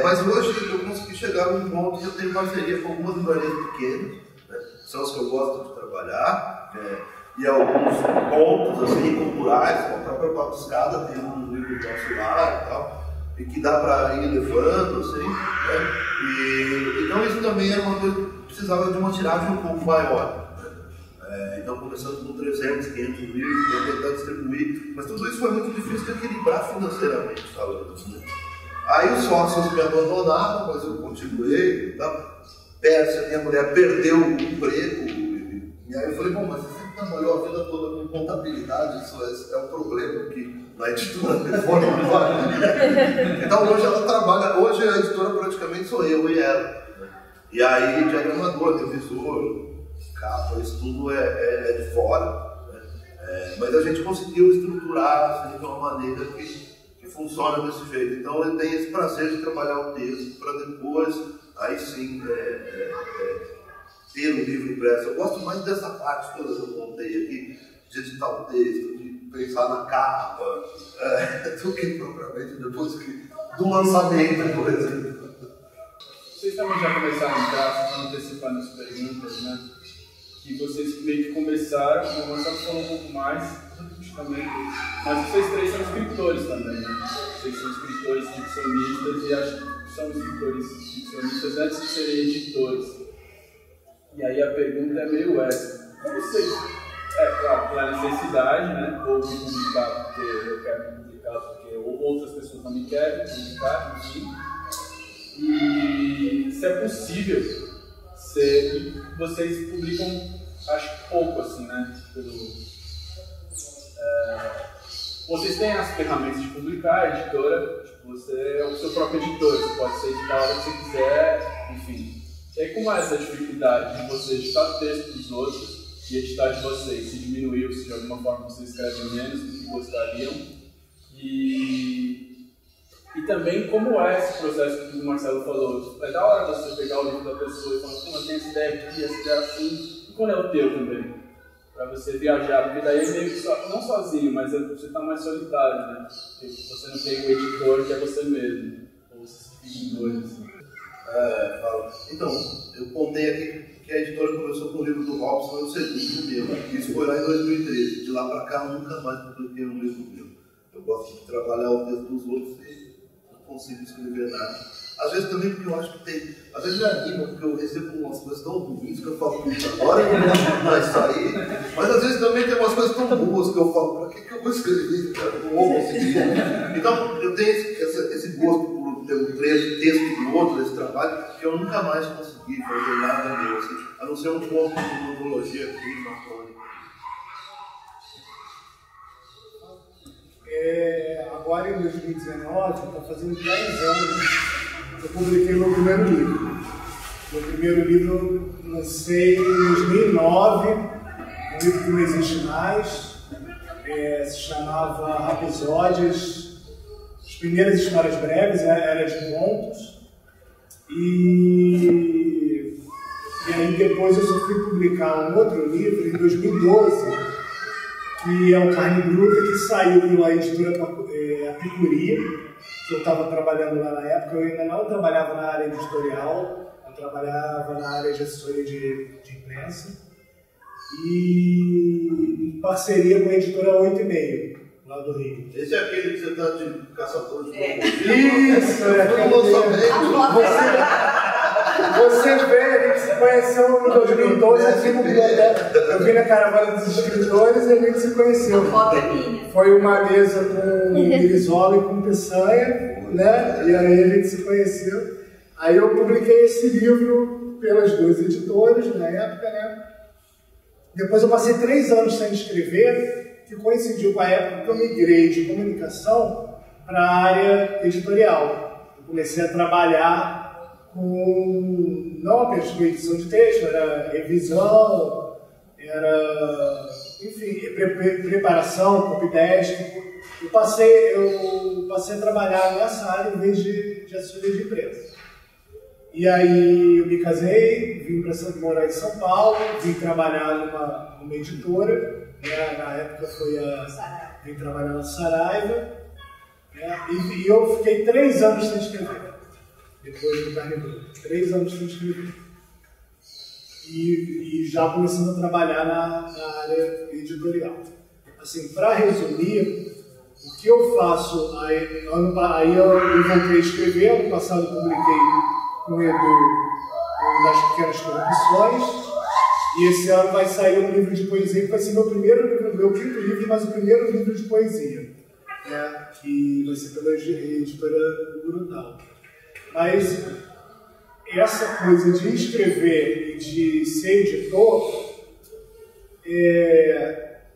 Mas hoje eu consegui chegar num ponto que eu tenho parceria com algumas livrarias pequenas, né? São as que eu gosto de trabalhar. E alguns pontos assim, culturais, como a própria Papo Escada tem um livro nosso lá e tal. e que dá para ir levando, assim, né? Então isso também era uma coisa que precisava de uma tiragem um pouco maior. Então começando com 300, 500 mil, tentar distribuir, mas tudo isso foi muito difícil de equilibrar financeiramente falando. Né? Aí os sócios me abandonaram, mas eu continuei. Tá? Minha mulher perdeu o emprego, e aí eu falei, bom, mas você sempre trabalhou a vida toda com contabilidade, isso é um problema aqui na editora Telefone. Então hoje ela trabalha, hoje a editora praticamente sou eu e ela. E aí diagramador, revisor, capa, isso tudo é de fora. Né? Mas a gente conseguiu estruturar assim, de uma maneira que funciona desse jeito. Então ele tem esse prazer de trabalhar o texto para depois, aí sim, ter o livro impresso. Eu gosto mais dessa parte toda que eu contei aqui, de editar o texto, de pensar na capa, do que propriamente depois do lançamento, por exemplo. Vocês também já começaram a entrar, antecipando as perguntas, né? Que vocês meio que começaram, o Marcelo falou um pouco mais, também, mas vocês três são escritores também, né? Vocês são escritores ficcionistas e acho que são escritores ficcionistas antes de serem editores. E aí a pergunta é meio essa. Como vocês, claro, pela necessidade, né? Ou me publicar porque eu quero me publicar, porque outras pessoas também querem publicar, enfim. E se é possível, vocês publicam, acho que pouco, assim, né? Vocês têm as ferramentas de publicar, a editora, tipo, você é o seu próprio editor, você pode ser editar a hora que você quiser, enfim. E aí como é essa dificuldade de você editar texto dos outros e editar de vocês? Se diminuiu, se de alguma forma vocês escrevem menos do que gostariam? E também como é esse processo que o Marcelo falou? É da hora você pegar o livro da pessoa e falar, eu tenho essa ideia aqui, essa ideia assim, e quando é o teu também? Para você viajar, porque daí é meio que não sozinho, mas você está mais solitário, né? Porque você não tem um editor que é você mesmo, ou você fica em dois, assim. Então, eu contei aqui que a editora começou com o livro do Robson, foi o segundo meu. Isso foi lá em 2013. De lá para cá, eu nunca mais publiquei um livro meu. Eu gosto de trabalhar o texto dos outros e não consigo escrever nada. Às vezes também porque eu acho que tem... Às vezes me anima porque eu recebo umas coisas tão ruins que eu falo, agora eu não vai sair. Mas às vezes também tem umas coisas tão boas que eu falo, para que eu vou escrever? Eu não vou conseguir. Então eu tenho esse gosto por ter um texto do outro, esse trabalho, que eu nunca mais consegui fazer nada meu, assim, a não ser um pouco de novologia aqui, macrônica. Agora em 2019, está fazendo 10 anos. Eu publiquei meu primeiro livro. Meu primeiro livro eu lancei em 2009, um livro que não existe mais, se chamava Rapisódias, as primeiras histórias breves, era de contos, e aí depois eu só fui publicar um outro livro em 2012, que é o Carne Bruta, que saiu pela editora Apicuria, que eu estava trabalhando lá na época. Eu ainda não trabalhava na área editorial, eu trabalhava na área de assessoria de imprensa, e em parceria com a editora 8,5, lá do Rio. Esse é aquele que você está de caçador de Isso, é aquele Você vê, a gente se conheceu em 2012 aqui no Biblioteca. Eu vim na caravana dos escritores e a gente se conheceu. Foi uma mesa com Grisola e com Peçanha, né? E aí a gente se conheceu. Aí eu publiquei esse livro pelas duas editoras na época, né? Depois eu passei 3 anos sem escrever, que coincidiu com a época que eu migrei de comunicação para a área editorial. Eu comecei a trabalhar com, não apenas com edição de texto, era revisão, era, enfim, preparação, copydesk. Eu passei a trabalhar nessa área em vez de assessoria de imprensa. E aí eu me casei, vim para morar em São Paulo, vim trabalhar numa editora, né? Na época vim trabalhar na Saraiva, né? E eu fiquei 3 anos sem escrever. Depois do Carne Bruta, 3 anos sem escrever. E já começando a trabalhar na área editorial. Assim, para resumir, o que eu faço, aí eu voltei a escrever, ano passado publiquei com o Edu das Pequenas Corrupções, e esse ano vai sair um livro de poesia, que vai ser meu primeiro livro, meu quinto livro, mas o primeiro livro de poesia, né? Que vai ser pela editora Brutal. Mas essa coisa de escrever e de ser editor,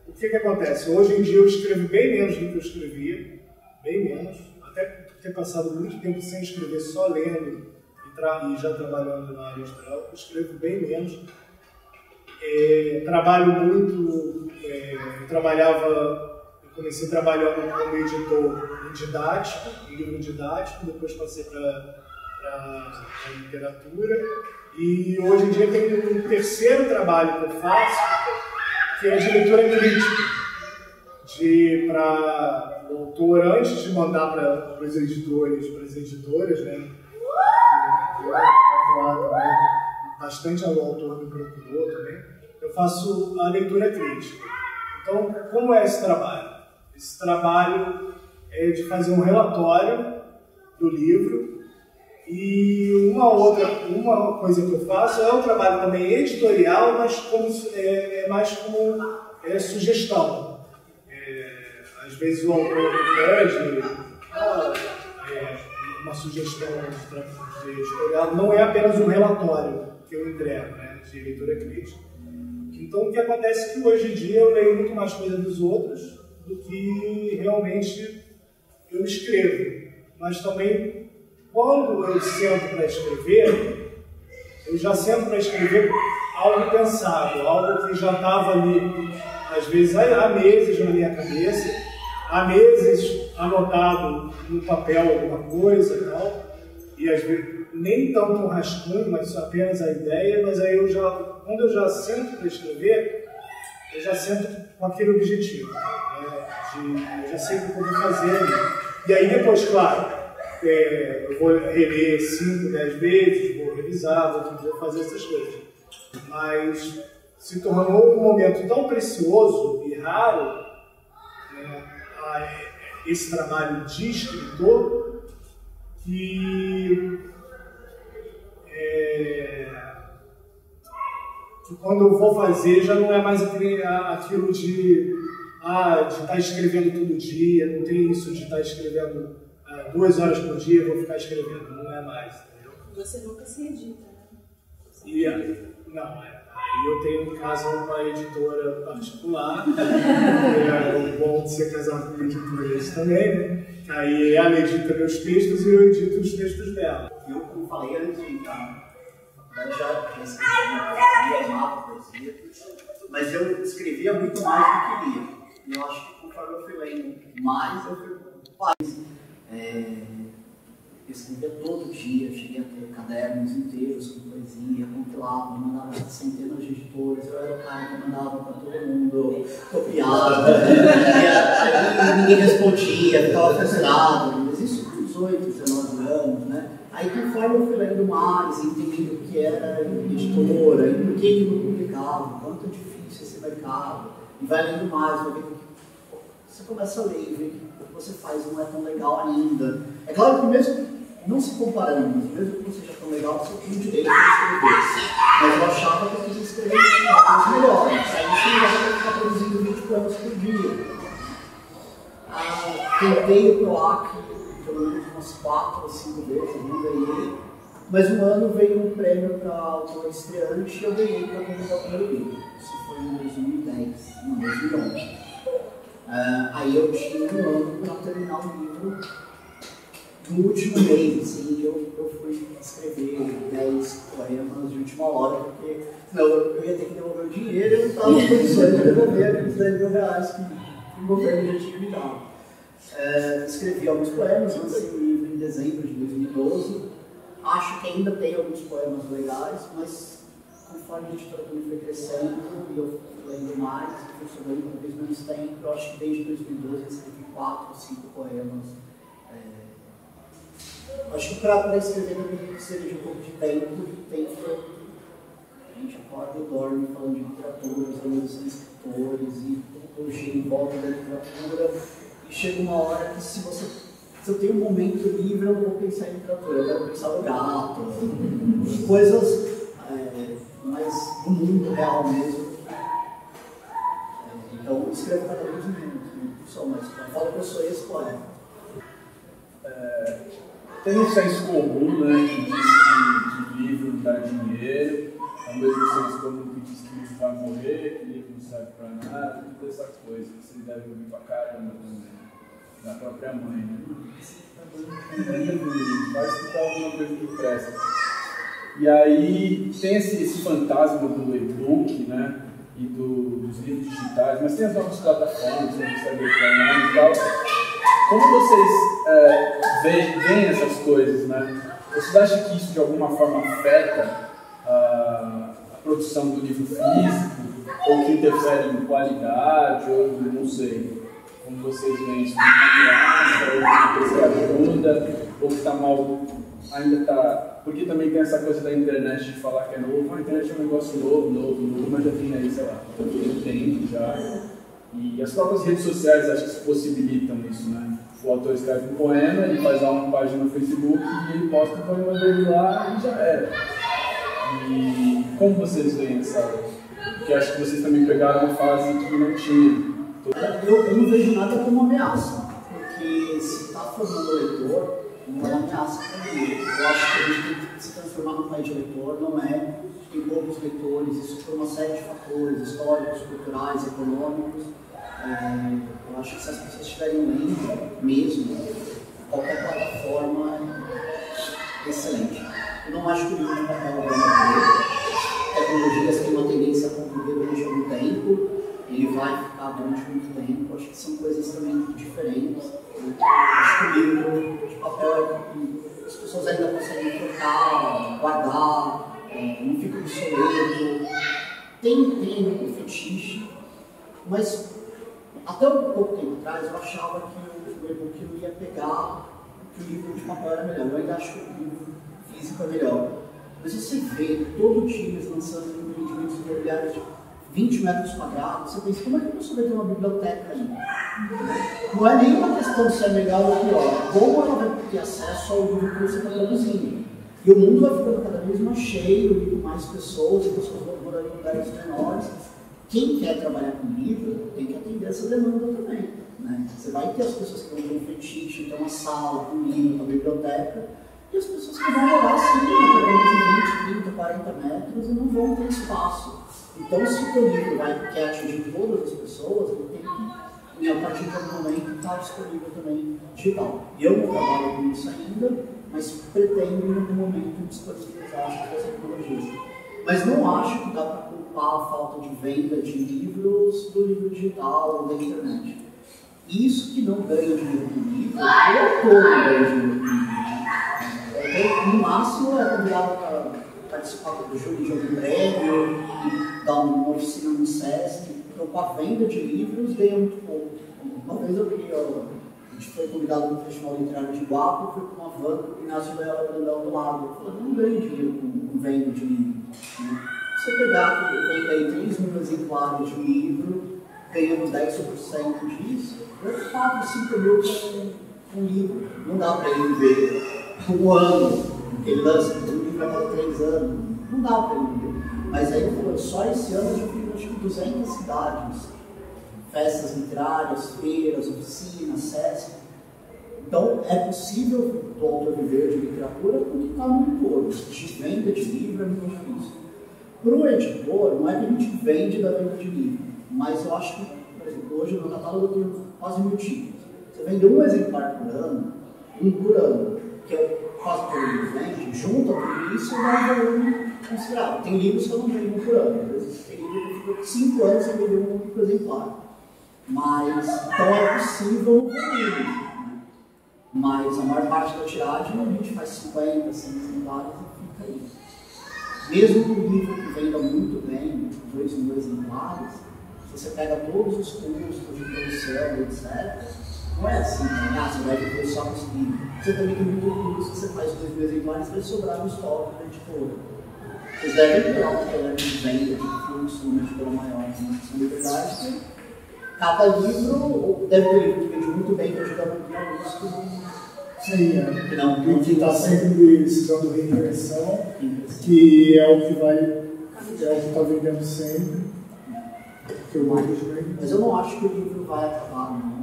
o que acontece? Hoje em dia eu escrevo bem menos do que eu escrevia, bem menos, até ter passado muito tempo sem escrever, só lendo e já trabalhando na área editorial, eu escrevo bem menos. Trabalho muito, eu comecei trabalhando como editor em didático, em livro didático, depois passei para a literatura, e hoje em dia tem um terceiro trabalho que eu faço, que é de leitura crítica, para o autor, antes de mandar para os editores, para as editoras, né? Bastante o autor me procurou também. Eu faço a leitura crítica. Então, como é esse trabalho? Esse trabalho é de fazer um relatório do livro, e uma coisa que eu faço é um trabalho também editorial, mas mais como sugestão. Às vezes o autor me pede uma sugestão de editorial, não é apenas um relatório que eu entrego, né, de leitura crítica. Então, o que acontece é que hoje em dia eu leio muito mais coisa dos outros do que realmente eu escrevo. Mas também, quando eu sento para escrever, eu já sento para escrever algo pensado, algo que já estava ali, às vezes há meses na minha cabeça, há meses anotado no papel alguma coisa e tal, e às vezes nem tanto um rascunho, mas apenas a ideia, mas aí quando eu já sento para escrever, eu já sento com aquele objetivo, né, eu já sei o que eu vou fazer ali. E aí depois, claro, eu vou reler 5, 10 vezes, vou revisar, vou fazer essas coisas. Mas se tornou um momento tão precioso e raro, esse trabalho de escritor, que quando eu vou fazer já não é mais aquilo de estar escrevendo todo dia, não tem isso de estar escrevendo 2 horas por dia, vou ficar escrevendo, não é mais, entendeu? Você nunca se edita, né? Aí eu tenho em casa uma editora particular, é bom de ser casado com uma editora isso também, né? Aí ela edita meus textos e eu edito os textos dela. Eu, como falei antes de entrar, já escrevia poesia, amava poesia, mas eu escrevia muito mais do que lia. E eu acho que conforme eu fui lendo mais, eu fui eu escrevia todo dia, cheguei a ter cadernos inteiros com poesia, compilava, mandava centenas de editores, eu era o cara que mandava para todo mundo, copiava, ninguém respondia, ficava frustrado, mas isso com 18, 19 anos, né? Aí conforme eu fui lendo mais, entendendo o que era editora, e por que não publicava, quanto é difícil esse mercado, e vai lendo mais, vai ver que você começa a ler e ver que o que você faz não é tão legal ainda. É claro que mesmo não se comparando, mas mesmo que você seja tão legal, você tem o direito de escrever. Mas eu achava que eu podia escrever coisas melhores. Aí você não vai ficar produzindo 20 poemas por dia. Tentei o PROAC pelo menos umas 4 ou 5 vezes, não ganhei. Mas um ano veio um prêmio para autor estreante e eu ganhei para publicar o primeiro livro. Isso foi em 2011. Aí eu tinha um ano para terminar o livro. No último mês, assim, eu fui escrever 10 poemas de última hora, porque senão eu ia ter que devolver o dinheiro e eu não estava em condições de devolver aqueles 10 mil reais que o governo já tinha me dado. Escrevi alguns poemas, lancei o livro em dezembro de 2012. Acho que ainda tem alguns poemas legais, mas conforme a editora também foi crescendo e eu fui lendo mais, fui estudando cada vez menos tempo, eu acho que desde 2012 eu escrevi 4 ou 5 poemas. Acho que para escrever também precisa de um pouco de tempo, a gente acorda e dorme falando de literatura, os amigos são escritores e tudo gira em volta da literatura, e chega uma hora que se eu tenho um momento livre, eu não vou pensar em literatura, eu vou pensar no gato, coisas mais do mundo real mesmo. Então eu escrevo cada vez menos, só mais. Eu falo que eu sou esse poeta. Tem um senso comum, né, que diz que livro dá dinheiro, ao mesmo senso comum que diz que livro vai morrer, que livro não serve pra nada, todas essas coisas que vocês devem ouvir pra caramba também, da própria mãe, né? Vai escutar alguma coisa que presta. E aí tem esse fantasma do e-book, né, e dos livros digitais, mas tem as novas plataformas, né, Instagram e tal. Como vocês veem essas coisas, né? Vocês acham que isso de alguma forma afeta a produção do livro físico? Ou que interfere em qualidade? Ou não sei. Como vocês veem isso? Ou que ajuda? Ou que está mal? Ainda está... Porque também tem essa coisa da internet de falar que é novo. A internet é um negócio novo, mas já tem aí, sei lá, um tempo já. E as próprias redes sociais acho que possibilitam isso, né? O autor escreve um poema, ele faz lá uma página no Facebook e ele posta o poema dele lá e já era. E como vocês veem essa? Porque acho que vocês também pegaram uma fase que não tinha. Eu não vejo nada como ameaça, porque se está formando leitor, não é uma ameaça para mim. Eu acho que a gente tem que se transformar num país de leitor, não é? Tem poucos leitores, isso por uma série de fatores históricos, culturais, econômicos. Eu acho que se as pessoas estiverem lendo mesmo, qualquer plataforma é excelente. Eu não acho que o livro de papel vai morrer. Tecnologias têm uma tendência a conviver durante algum tempo, ele vai ficar durante muito tempo. Eu acho que são coisas também diferentes. Eu acho que o livro de papel as pessoas ainda conseguem trocar, guardar, não fica obsoleto. Tem um fetiche, mas até um pouco tempo atrás eu achava que o e-book não ia pegar, que o livro de papel era melhor. Eu ainda acho que o livro físico é melhor. Mas você vê todo dia eles lançando empreendimentos imobiliários de 20 metros quadrados, você pensa, como é que a pessoa vai ter uma biblioteca aí? Não é nenhuma questão se é melhor ou pior, como ela vai ter acesso ao livro que você está produzindo. E o mundo vai ficando cada vez mais cheio, com mais pessoas, e pessoas vão morando em lugares menores. Quem quer trabalhar com livro tem que atender essa demanda também, né? Você vai ter as pessoas que vão ter um fetiche, ter uma sala, um livro, uma biblioteca, e as pessoas que vão morar assim, em apartamentos de 20, 30, 40 metros e não vão ter espaço. Então, se o teu livro quer atingir todas as pessoas, ele tem que, a partir de algum momento, estar disponível também digital. Eu não trabalho com isso ainda, mas pretendo em algum momento disponibilizar essas tecnologias. Mas não acho que dá para culpar a falta de venda de livros do livro digital ou da internet. Isso que não ganha dinheiro com livro, o autor não ganha dinheiro com livro. No máximo é convidado para participar do júri de algum prêmio e dar uma oficina no SESC. Então, com a venda de livros, ganha muito pouco. Uma vez a gente foi convidado no Festival Literário de Guapo, fui com uma van com o Inácio Loyola Brandão do lado. Eu falei, não ganho dinheiro com venda de livro. Né? Se você pegar e vender aí 3 mil exemplares de livro, ganhando 10% disso, eu 4, 5 mil com um livro. Não dá para ele ver um ano, ele lança um livro a cada 3 anos. Não dá para ele ver. Mas aí, só esse ano eu já fiz acho que 200 cidades, festas literárias, feiras, oficinas, SESC. Então, é possível o autor viver de literatura porque está no impor. De venda de livro é muito difícil. Para o editor, não é que a gente vende da venda de livro, mas eu acho que, por exemplo, hoje no catálogo eu tenho quase 1000 títulos. Você vende um exemplar por ano, um por ano, que é quase por livro vende, junta tudo isso e dá um volume considerável. Tem livros que eu não vendo um por ano, às vezes tem livro que ficou 5 anos sem vender um único exemplar. Mas, então é possível o volume, né? Mas a maior parte da tiragem a gente faz 50, 100 exemplares e fica aí. Mesmo que o livro que venda muito bem, 2 mil exemplares, se você pega todos os custos de produção, etc., não é assim, né? Você vai viver só com esse livro. Você também tem muito custo, se você faz 2 mil exemplares, vai sobrar no estoque da editora. Vocês devem ter uma problema de venda, de fluxo, uma editora maior, né? São liberdades que cada livro deve ter livro que vende muito bem, que ajuda muito na busca. Sim, o que está sempre se dando reimpressão, que é o que está vendendo sempre. Mas eu não acho que o livro vai acabar, não.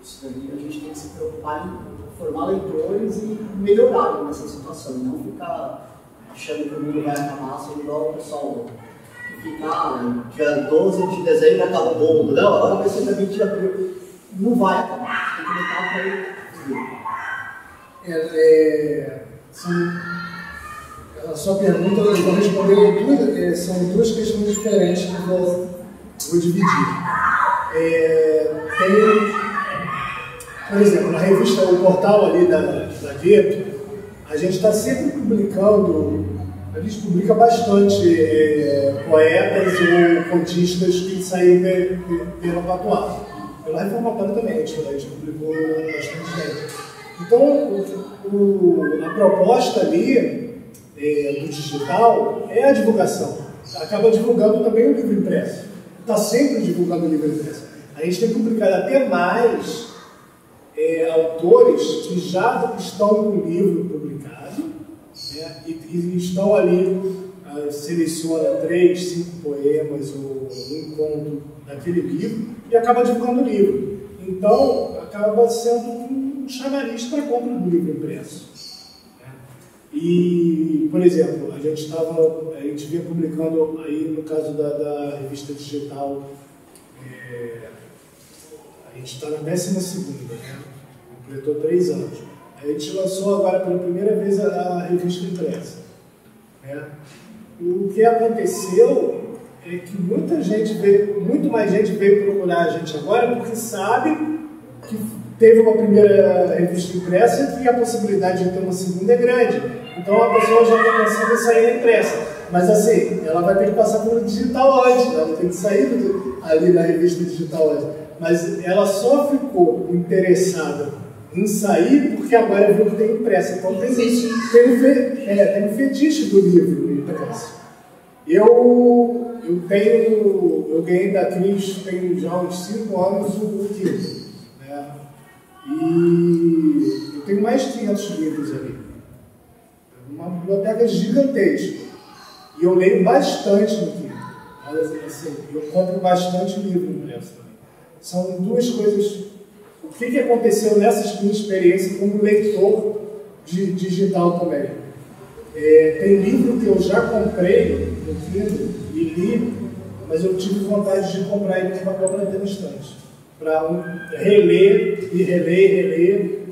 Isso daí a gente tem que se preocupar em formar leitores e melhorar nessa situação, e não ficar achando que o mundo vai acabar, sendo igual o pessoal que fica, dia 12 de dezembro acaba o mundo, não, agora vai ser também dia 1. Não vai acabar, tem que lutar para ele. A sua pergunta, eu vou responder são duas questões diferentes que eu vou dividir. Por exemplo, na revista, o portal ali da Gueto, a gente está sempre publicando, a gente publica bastante poetas ou contistas que saíram pela Patois. Pela Reformatória também, a gente publicou bastante gente. Então, a proposta ali do digital é a divulgação. Acaba divulgando também o livro impresso. Está sempre divulgando o livro impresso. A gente tem publicado até mais autores que já estão com o livro publicado, né, e estão ali, seleciona 3, 5 poemas ou um conto daquele livro e acaba divulgando o livro. Então, acaba sendo um chamariz para a compra do livro impresso. E, por exemplo, a gente vinha publicando aí, no caso da revista digital, a gente está na 12ª, né? Completou 3 anos. A gente lançou agora pela primeira vez a revista impressa. Né? O que aconteceu é que muito mais gente veio procurar a gente agora porque sabe que teve uma primeira revista impressa e a possibilidade de ter uma segunda é grande. Então a pessoa já está pensando em sair na impressa. Mas assim, ela vai ter que passar pelo digital antes, ela tem que sair ali da revista digital antes. Mas ela só ficou interessada em sair porque agora viu que tem impressa. Então tem um fetiche do livro impresso. Eu ganhei da Cris tem já uns 5 anos o Kindle. Né? E eu tenho mais de 500 livros ali. Uma biblioteca gigantesca. E eu leio bastante no Kindle. Assim, eu compro bastante livro impresso também. São duas coisas. O que aconteceu nessa minha experiência como leitor digital também? Tem livro que eu já comprei no Kindle e li, mas eu tive vontade de comprar ele no papel para ter no estante. Para reler e reler,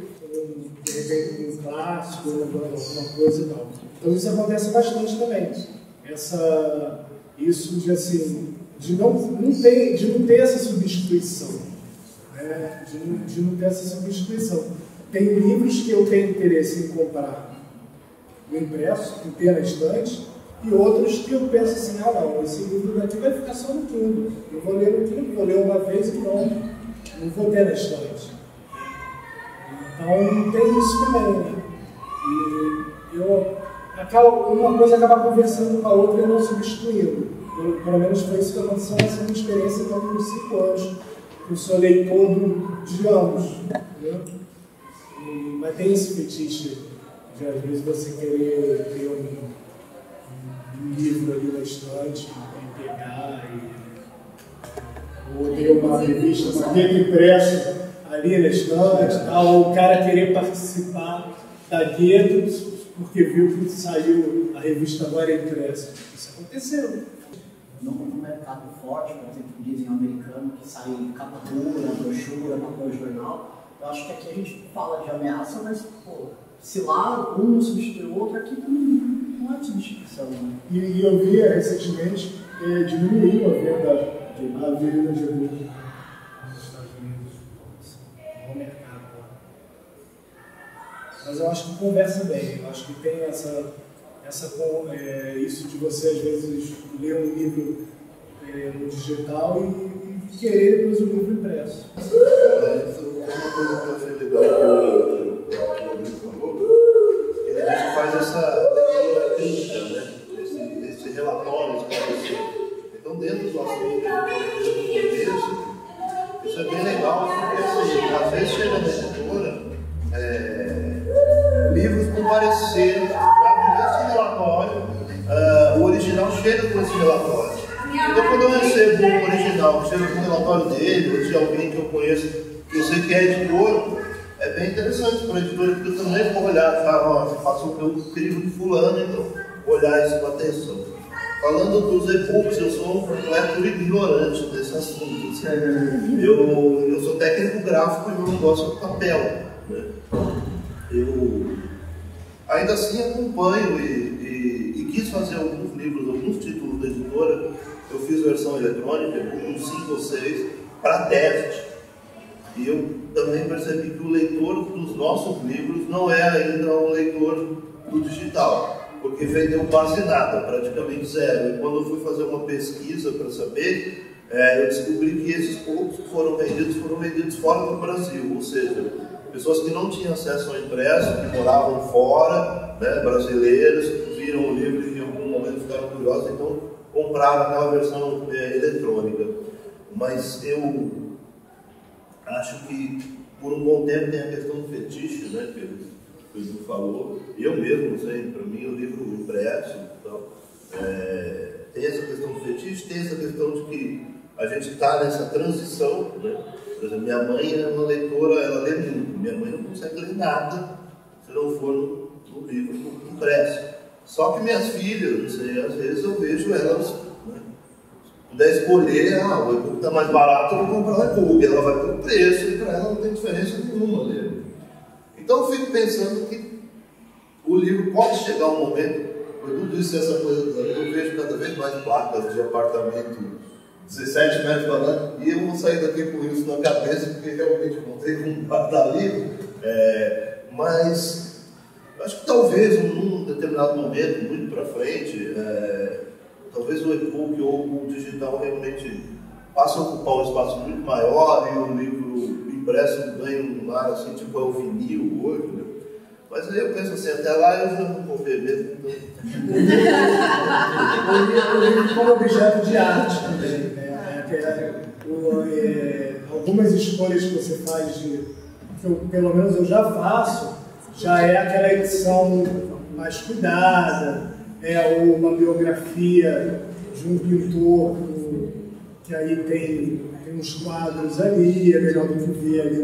de repente um clássico, alguma coisa e tal. Então isso acontece bastante também. Isso de não ter essa substituição. Né? De não ter essa substituição. Tem livros que eu tenho interesse em comprar no impresso, em ter na estante, e outros que eu penso assim, não, esse livro daqui vai ficar só no Kindle. Eu vou ler no Kindle, vou ler uma vez e pronto. Não vou ter na estante. Então tem isso também, né? E uma coisa acaba conversando com a outra e não substituindo. Pelo menos foi isso que aconteceu nessa minha experiência dentro dos 5 anos. Eu sou leitor de anos. Entendeu? Mas tem esse fetiche de às vezes você querer ter um livro ali na estante e pegar ou ter uma revista, um livro impresso ali na estante, ou o cara querer participar da Gueto porque viu que saiu a revista agora impressa. Isso aconteceu. No mercado forte, por exemplo, dizem americano, que sai capa dura, brochura, papel jornal, eu acho que aqui a gente fala de ameaça, mas, pô, se lá um não substitui o outro, aqui não é substituição. Né? E eu vi recentemente diminuiu a venda de e-book nos Estados Unidos, no mercado. Mas eu acho que conversa bem, eu acho que tem isso de você às vezes ler um livro no digital e querer depois o livro impresso. Uma coisa que eu achei legal que o Luiz falou, é que a gente faz essa leitura crítica, né? Esse relatório esclarecido. Então, dentro do assunto do contexto, original, chega com o relatório dele, ou de alguém que eu conheço, que eu sei que é editor, é bem interessante para o editor, porque eu também vou olhar, tá? Você passou pelo crivo de fulano, então vou olhar isso com atenção. Falando dos e-books, eu sou um completo ignorante desse assunto. Assim. Eu sou técnico gráfico e eu não gosto de papel. Né? Eu ainda assim acompanho e quis fazer alguns livros, alguns títulos da editora. Eu fiz versão eletrônica, uns 5 ou 6, para teste. E eu também percebi que o leitor dos nossos livros não é ainda um leitor do digital, porque vendeu quase nada, praticamente zero. E quando eu fui fazer uma pesquisa para saber, eu descobri que esses poucos que foram vendidos fora do Brasil, ou seja, pessoas que não tinham acesso ao impresso, que moravam fora, né, brasileiros, que viram o livro e em algum momento ficaram curiosos, então compraram aquela versão eletrônica. Mas eu acho que por um bom tempo tem a questão do fetiche, né, que o Edu falou. Eu mesmo, sei, para mim o livro impresso, então, tem essa questão do fetiche, tem essa questão de que a gente está nessa transição, né? Por exemplo, minha mãe é uma leitora, ela lê muito. Minha mãe não consegue ler nada se não for no livro impresso. Só que minhas filhas, não sei, às vezes eu vejo elas, né? Se puder escolher, o e-book está mais barato, eu vou comprar o e-book. Ela vai pelo preço e para ela não tem diferença nenhuma nele. Então eu fico pensando que o livro pode chegar um momento, eu tudo disse essa coisa, eu vejo cada vez mais placas de apartamento 17 metros quadrados, e eu vou sair daqui com isso na cabeça, porque realmente não tem como guardar livro, mas eu acho que talvez num determinado momento, muito para frente, talvez o e-book ou o digital realmente passe a ocupar um espaço muito maior e o livro impresso ganha um ar assim, tipo o vinil hoje, né? Mas aí eu penso assim, até lá eu já não vou ver mesmo. O livro como objeto de arte também, né? Algumas escolhas que você faz, que pelo menos eu já faço, já é aquela edição mais cuidada, uma biografia de um pintor que aí tem uns quadros ali, é melhor do que ver ali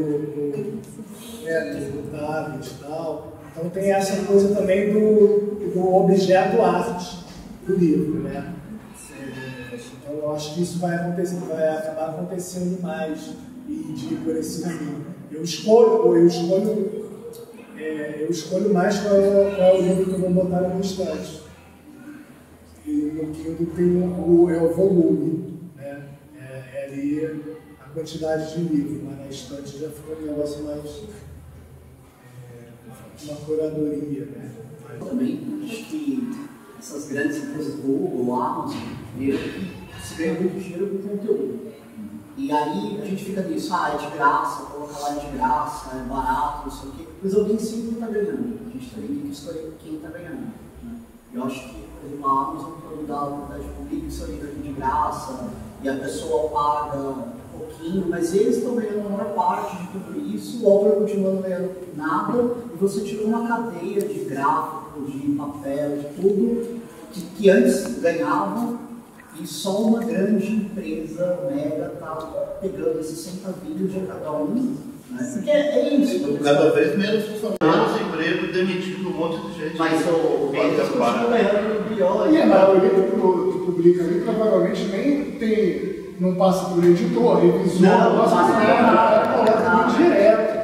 no tablet e tal. Então tem essa coisa também do objeto arte do livro, né? Então eu acho que isso vai acabar acontecendo mais e de ir por esse caminho. Eu escolho mais qual é o livro que eu vou botar na minha estante. E no Kindle tem o volume, né? É ali a quantidade de livros, mas na estante já fica um negócio mais uma curadoria, né? Eu também acho que essas grandes empresas, Google, Amazon, se ganha muito dinheiro com conteúdo. E aí a gente fica nisso, é de graça, coloca lá de graça, é barato, não sei o quê. Mas alguém sempre está ganhando. A gente também tem que escolher quem está ganhando. Né? Eu acho que, por exemplo, a Amazon, quando dá a oportunidade de publicar seu livro de graça, e a pessoa paga um pouquinho, mas eles estão ganhando a maior parte de tudo isso, o autor continua não ganhando nada, e você tirou uma cadeia de gráfico, de papel, de tudo, que antes ganhavam, e só uma grande empresa mega está pegando esses centavinhos de cada um, né? Porque é isso. Cada vez menos funcionários, emprego, demitindo um monte de gente. Mas o Mendes continua ganhando bilhões. E a maioria que publica ali provavelmente não passa por editor, revisor, não passa por nada, coloca direto.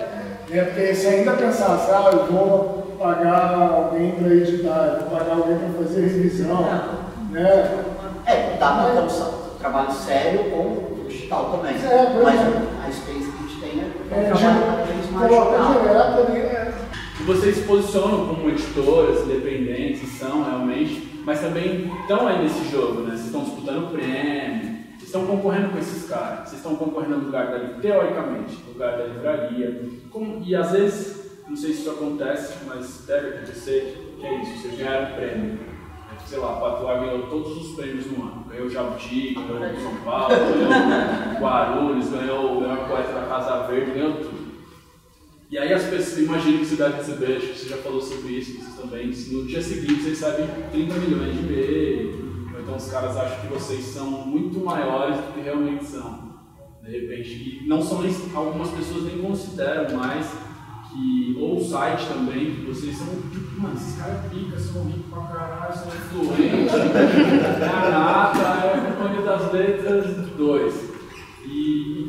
Porque se ainda pensasse, eu vou pagar alguém para editar, vou pagar alguém para fazer revisão, né? Dá para ter um trabalho sério com o digital também. Mas a experiência que a gente tem é um trabalho cada vez mais digital. E vocês se posicionam como editoras, independentes, são realmente, mas também estão aí nesse jogo, né? Vocês estão disputando prêmio, vocês estão concorrendo com esses caras, vocês estão concorrendo no lugar teoricamente, no lugar da livraria. E às vezes, não sei se isso acontece, mas deve acontecer, que é isso, vocês ganharam prêmio. Sei lá, a Patois ganhou todos os prêmios no ano. Ganhou o Jabuti, ganhou o São Paulo, ganhou o Guarulhos, ganhou o melhor poeta da Casa Verde, ganhou tudo. E aí as pessoas, imagino que você deve receber, acho que você já falou sobre isso, vocês também, no dia seguinte vocês recebem 30 milhões de e-mail, Então os caras acham que vocês são muito maiores do que realmente são. De repente, e não são nem, algumas pessoas nem consideram mais que, ou o site também, que vocês são tipo, mano, esses caras pica, são ricos pra caralho, são influentes, é a nata, é a Companhia das Letras 2. E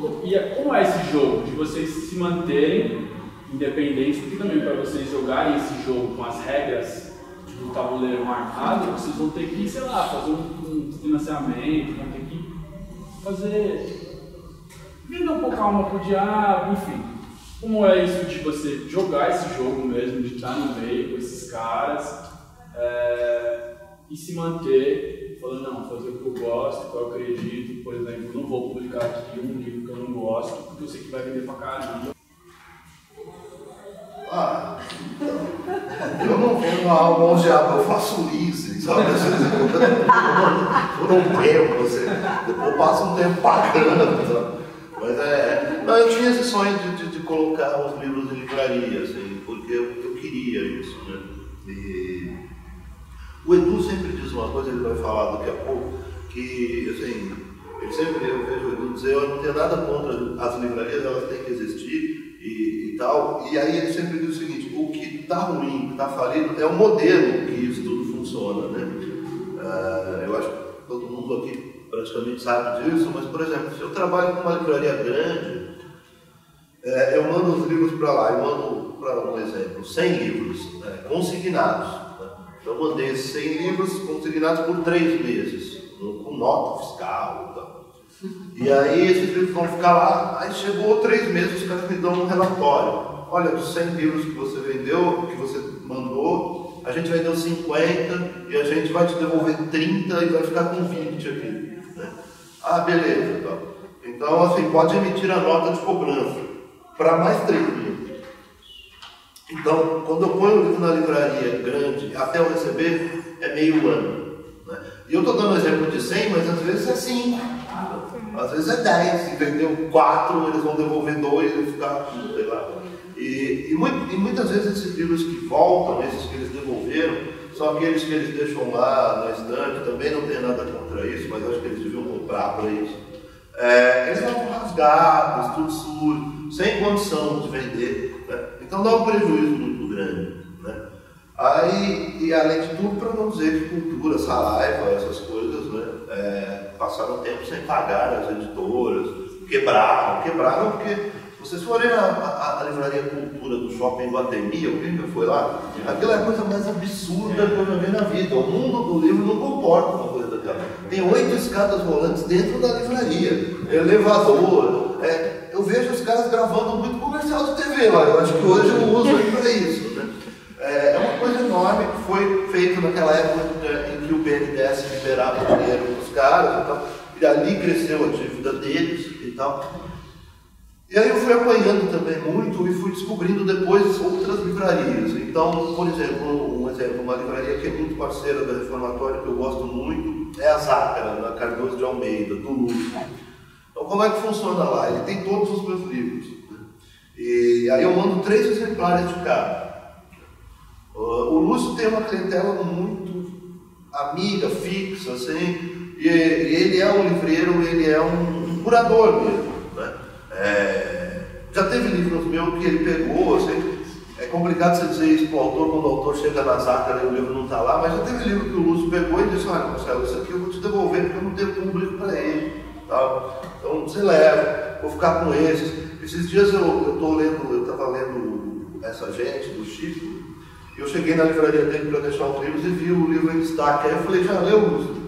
como é esse jogo? De vocês se manterem independentes, porque também para vocês jogarem esse jogo com as regras do tabuleiro marcado, vocês vão ter que, sei lá, fazer um financiamento, vão ter que vender um pouco a alma pro diabo, enfim. Como é isso de você jogar esse jogo mesmo, de estar no meio com esses caras e se manter, falando, não, fazer o que eu gosto, o que eu acredito, por exemplo, eu não vou publicar aqui um livro que eu não gosto, porque eu sei que vai vender pra caramba. Eu não vendo a alma ao diabo, eu faço isso, sabe? Por um tempo, eu passo um tempo pagando, sabe? Mas não, eu tinha esse sonho de colocar os livros em livraria, assim, porque eu queria isso, né? E o Edu sempre diz uma coisa, ele vai falar daqui a pouco, que, assim, eu vejo o Edu dizer, eu não tenho nada contra as livrarias, elas têm que existir e tal, e aí ele sempre diz o seguinte, o que está ruim, que está falido, é o modelo que isso tudo funciona, né? Eu acho que todo mundo aqui praticamente sabe disso, mas, por exemplo, se eu trabalho com uma livraria grande, eu mando os livros para lá, eu mando, para um exemplo, 100 livros consignados. Né? Eu mandei esses 100 livros consignados por 3 meses, com nota fiscal e tal. E aí esses livros vão ficar lá, aí chegou 3 meses, os caras me dão um relatório. Olha, dos 100 livros que você vendeu, que você mandou, a gente vendeu 50 e a gente vai te devolver 30 e vai ficar com 20 aqui. Beleza, então assim, pode emitir a nota de cobrança para mais 3 mil. Então, quando eu ponho o livro na livraria grande, até eu receber, é meio ano. Né? E eu estou dando exemplo de 100, mas às vezes é 5, às vezes é 10. Se vendeu 4, eles vão devolver 2 e ficar, sei lá. E muitas vezes esses livros que voltam, esses que eles devolveram, são aqueles que eles deixam lá na estante, também não tem nada contra isso, mas acho que eles deviam comprar para isso. Eles estavam rasgados, tudo sujo, sem condição de vender, né? Então dá um prejuízo muito grande, né? E além de tudo, para não dizer que cultura, Saraiva, essas coisas, né? Passaram tempo sem pagar as editoras, quebraram porque vocês forem a livraria Cultura do Shopping Guatemi, alguém já foi lá? Aquilo é a coisa mais absurda que eu já vi na vida. O mundo do livro não comporta uma coisa daquela. Tem 8 escadas rolantes dentro da livraria, elevador. Eu vejo os caras gravando muito comercial de TV lá. Eu acho que hoje eu uso para isso, né? É uma coisa enorme que foi feito naquela época em que o BNDES liberava o dinheiro para os caras e tal. E ali cresceu a dívida deles e tal. E aí eu fui apanhando também muito e fui descobrindo depois outras livrarias. Então, por exemplo, uma livraria que é muito parceira da Reformatória, que eu gosto muito, é a Zácara, na Cardoso de Almeida, do Lúcio. Então, como é que funciona lá? Ele tem todos os meus livros. Né? E aí eu mando 3 exemplares de cada. O Lúcio tem uma clientela muito amiga, fixa, assim, e ele é um livreiro, ele é um curador mesmo. Né? Já teve livros meus que ele pegou, assim, é complicado você dizer isso para o autor quando o autor chega na Zácara e o livro não está lá, mas já teve livro que o Lúcio pegou e disse, olha Marcelo, isso aqui eu vou te devolver porque eu não tenho público para ele, tal. Então você leva, vou ficar com esses. Esses dias eu estava lendo Essa Gente, do Chico, e eu cheguei na livraria dele para deixar os livros e vi o livro em destaque, aí eu falei, já leu, Lúcio?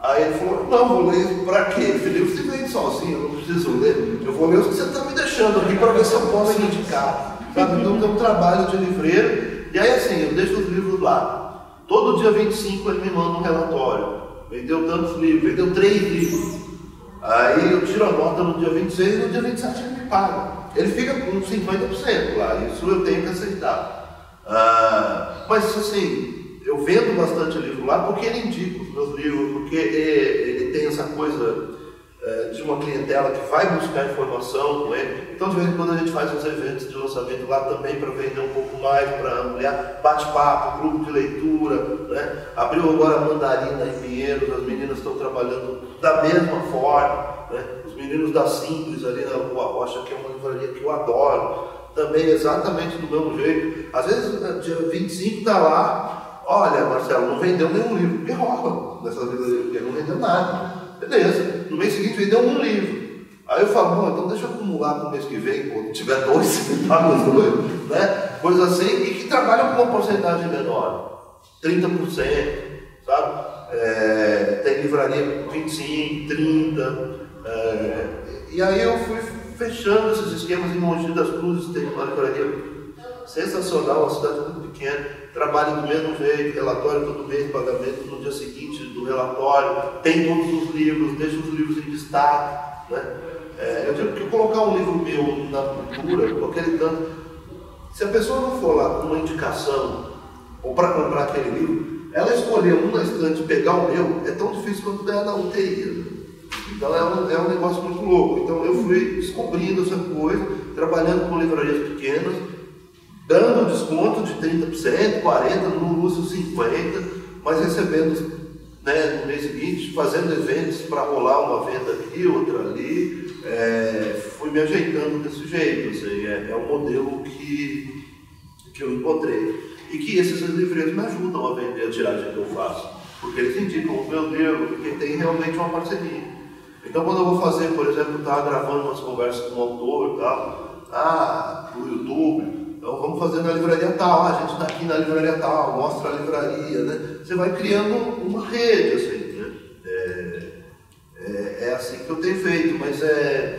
Aí ele falou, não, vou ler isso pra quê? Esse livro se vende sozinho, eu não preciso ler. Eu vou ler os que você está me deixando aqui para ver se eu posso indicar. Sabe? Então tem um trabalho de livreiro. E aí assim, eu deixo os livros lá. Todo dia 25 ele me manda um relatório. Vendeu tantos livros, vendeu 3 livros. Aí eu tiro a nota no dia 26 e no dia 27 ele me paga. Ele fica com 50% lá, isso eu tenho que aceitar. Mas assim, eu vendo bastante livro lá porque ele indica os meus livros, porque ele tem essa coisa de uma clientela que vai buscar informação com ele. Então, de vez em quando a gente faz uns eventos de lançamento lá também para vender um pouco mais, para ampliar, bate-papo, grupo de leitura, né? Abriu agora a Mandarina em Pinheiros, as meninas estão trabalhando da mesma forma, né? Os meninos da Simples ali na Rua Rocha, que é uma livraria que eu adoro, também exatamente do mesmo jeito. Às vezes, dia 25 está lá, olha, Marcelo, não vendeu nenhum livro, que rola nessas livrarias, porque não vendeu nada. Beleza, no mês seguinte vendeu um livro. Aí eu falo, bom, então deixa eu acumular para o mês que vem, quando tiver 2, você paga os 2, né? Coisa assim, e que trabalham com uma porcentagem menor, 30%, sabe? Tem livraria 25, 30%. E aí eu fui fechando esses esquemas. Em Mogi das Cruzes tem uma livraria sensacional, uma cidade muito pequena, trabalha do mesmo jeito, relatório todo mês, pagamento no dia seguinte do relatório, tem todos os livros, deixa os livros em destaque, né? Eu digo que colocar um livro meu na cultura, com aquele tanto, se a pessoa não for lá com uma indicação, ou para comprar aquele livro, ela escolher um na estante e pegar o meu, é tão difícil quanto ganhar na UTI. Então é um negócio muito louco. Então eu fui descobrindo essa coisa, trabalhando com livrarias pequenas, dando desconto de 30%, 40%, no Lúcio 50%, mas recebendo, né, no mês seguinte, fazendo eventos para rolar uma venda aqui, outra ali. Fui me ajeitando desse jeito, assim, é um modelo que eu encontrei. E que esses livreiros me ajudam a vender a tiragem que eu faço, porque eles indicam o meu livro, porque tem realmente uma parceria. Então, quando eu vou fazer, por exemplo, estava gravando umas conversas com o autor e tal, no YouTube, então vamos fazer na livraria tal, a gente está aqui na livraria tal, mostra a livraria, né? Você vai criando uma rede, assim, né? É assim que eu tenho feito, mas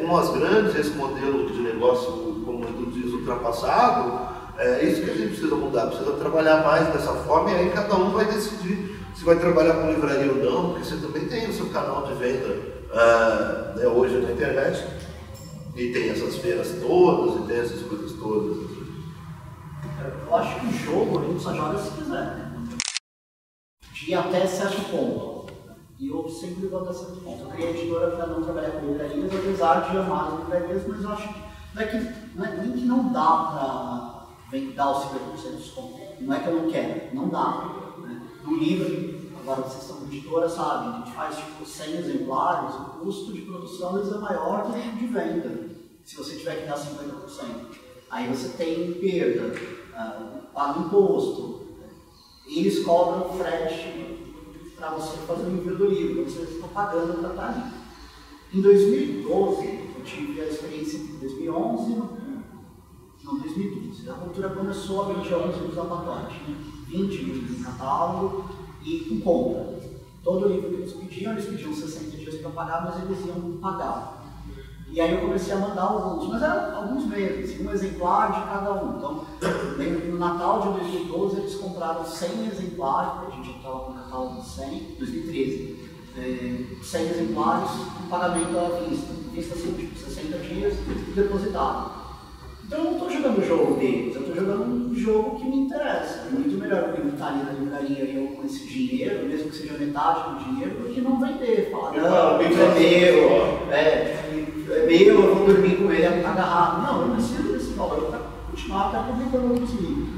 com as grandes, esse modelo de negócio, como tu diz, ultrapassado, é isso que a gente precisa mudar, precisa trabalhar mais dessa forma, e aí cada um vai decidir se vai trabalhar com livraria ou não, porque você também tem o seu canal de venda né, hoje na internet, e tem essas feiras todas, e tem essas coisas todas. Eu acho que o jogo a gente só joga se quiser, né? De ir até certo ponto. E eu sempre vou até certo ponto. Eu criei a editora para não trabalhar com livrarias, apesar de amar as livrarias, mas eu acho que não é nem que não dá para dar os 50% de desconto. Não é que eu não quero, não dá. Né? No livro, agora vocês estão com editora, sabem, a gente faz tipo 100 exemplares, o custo de produção é maior que o de venda, se você tiver que dar 50%. Aí você tem perda, paga imposto, eles cobram frete para você fazer o envio do livro, vocês estão pagando para estar ali. Em 2012, eu tive a experiência em 2011, não, 2012, a cultura começou a vender 11 livros a pacote, né? 20 livros em catálogo e com compra. Todo livro que eles pediam 60 dias para pagar, mas eles iam pagar. E aí eu comecei a mandar alguns, mas eram alguns meses, um exemplar de cada um. Então, lembro que no Natal de 2012 eles compraram 100 exemplares, a gente estava com o catálogo de 100, 2013, 100 exemplares com pagamento à vista assim, tipo 60 dias, depositado. Então eu não estou jogando o jogo deles, eu estou jogando um jogo que me interessa. É muito melhor que eu estar ali na livraria e eu com esse dinheiro, mesmo que seja metade do dinheiro, do que não vender, falar, não, isso é meu, eu vou dormir com ele agarrado. Não, eu preciso desse valor para continuar até publicando outros livros.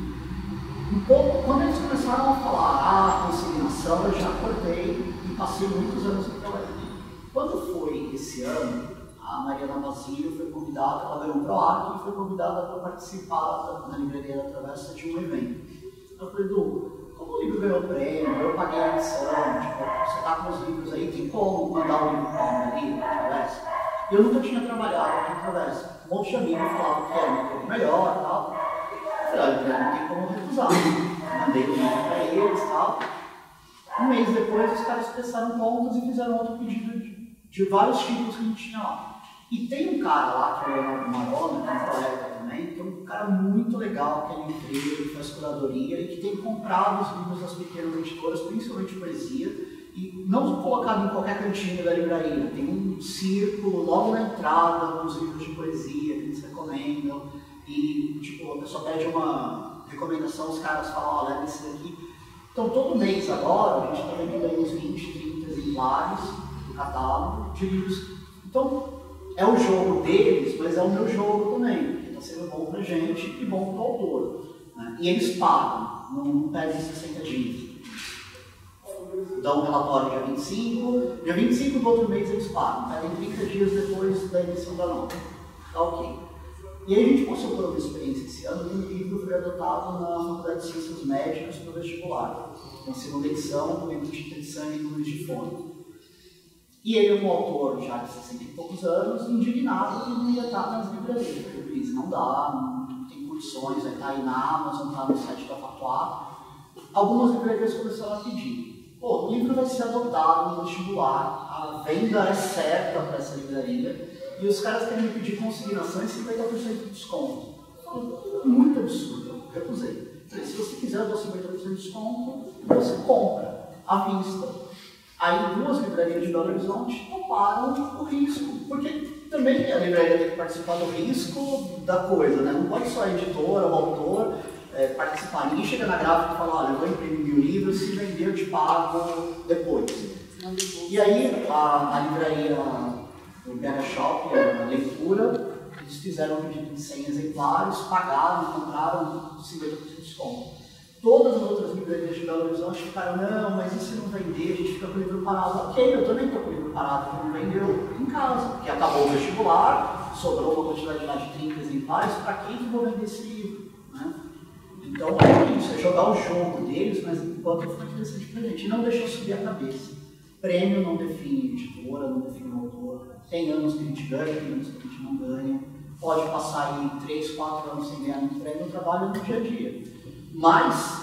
Um pouco, quando eles começaram a falar, consignação, eu já acordei e passei muitos anos sem trabalhar. Quando foi esse ano, a Mariana Basílio foi convidada, ela ganhou um PROAC e foi convidada para participar na Livraria da Travessa de um evento. Eu falei, Du, como o livro ganhou prêmio, eu paguei a edição, tipo, você está com os livros aí, tem como mandar o livro para a Livraria da Travessa? Eu nunca tinha trabalhado na Travessa. Um monte de amigos falavam que era um pouco melhor e tal. Eu falei, não tem como recusar. Mandei o livro para eles e tal. Um mês depois, os caras prestaram contas e fizeram outro pedido de vários títulos que a gente tinha lá. E tem um cara lá, que é o Leonardo Marona, que é um colega também, que é um cara muito legal, que é livreiro, que faz curadoria e que tem comprado os livros das pequenas editoras, principalmente poesia, e não colocado em qualquer cantinho da livraria. Tem um círculo logo na entrada com os livros de poesia que eles recomendam, e tipo, a pessoa pede uma recomendação, os caras falam, ó, leva esse daqui. Então todo mês agora, a gente está vendendo aí uns 20, 30 exemplares do catálogo de livros Então, é o jogo deles, mas é o meu jogo também, porque está sendo bom pra gente e bom pro autor. Né? E eles pagam, não pedem 60 dias. Dão um relatório dia 25 do outro mês eles pagam, pedem 30 dias depois da emissão da nota. Tá ok. E aí a gente passou por uma experiência esse ano e o livro foi adotado na Faculdade de Ciências Médicas para o vestibular. Uma segunda edição, com livro de tinta de sangue e números de fonte. E ele é um autor já de 60 e poucos anos, indignado que não ia estar nas livrarias, porque o Cris não dá, não tem condições, vai estar aí na Amazon, está no site da Patuá. Algumas livrarias começaram a pedir. Pô, o livro vai ser adotado no vestibular, a venda é certa para essa livraria, e os caras querem me pedir consignação e 50% de desconto. Muito absurdo, eu recusei. Falei, se você quiser, eu dou 50% de desconto, você compra à vista. Aí 2 livrarias de Belo Horizonte toparam o risco, porque também a livraria tem que participar do risco da coisa, né? Não pode só a editora, o autor participar. Ninguém chega na gráfica e fala, olha, eu vou imprimir o livro, se vender eu te pago depois. E aí a livraria, o Bera Shop, a leitura, eles fizeram um pedido de 100 exemplares, pagaram, compraram 50% de desconto. Todas as outras livrarias de Belo Horizonte ficaram, não, mas e se não vender, a gente fica com o livro parado. Ok, eu também estou com o livro parado, que não vendeu em casa, porque acabou o vestibular, sobrou uma quantidade lá de 30 exemplares, para quem que eu vou vender esse livro? Né? Então é isso, é jogar o jogo deles, mas enquanto foi interessante pra gente, e não deixou subir a cabeça. Prêmio não define editora, não define autor, tem anos que a gente ganha, tem anos que a gente não ganha, pode passar aí 3, 4 anos sem ganhar muito prêmio, eu trabalho no dia a dia. Mas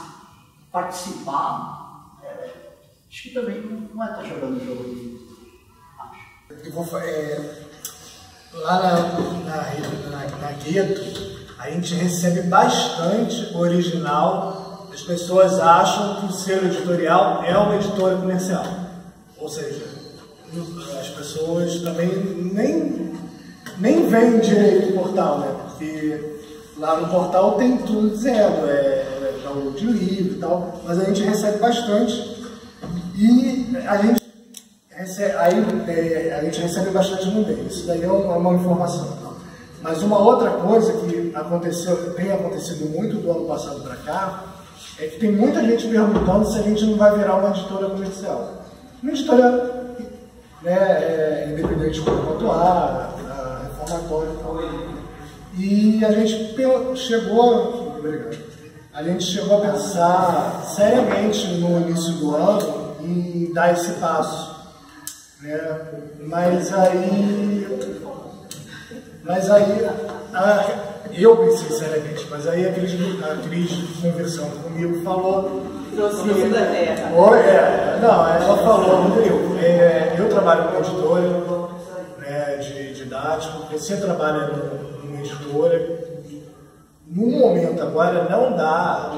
participar, acho que também não é estar jogando o jogo dele, acho. Eu vou, lá na Gueto, a gente recebe bastante original. As pessoas acham que o selo editorial é uma editora comercial. Ou seja, as pessoas também nem veem direito o portal, né? Porque lá no portal tem tudo dizendo, download de livro e tal, mas a gente recebe bastante e a gente recebe bastante no meio. Isso daí é uma informação. Mas uma outra coisa que tem acontecido muito do ano passado para cá, é que tem muita gente perguntando se a gente não vai virar uma editora comercial. Uma editora independente como Patuá, reformatório e tal. E a gente chegou a pensar seriamente no início do ano em dar esse passo. Né? Mas aí eu pensei seriamente, mas aí a Cris conversando comigo falou. Ela falou, eu trabalho com editora, né, de didático, você trabalha numa editora. No momento agora não dá,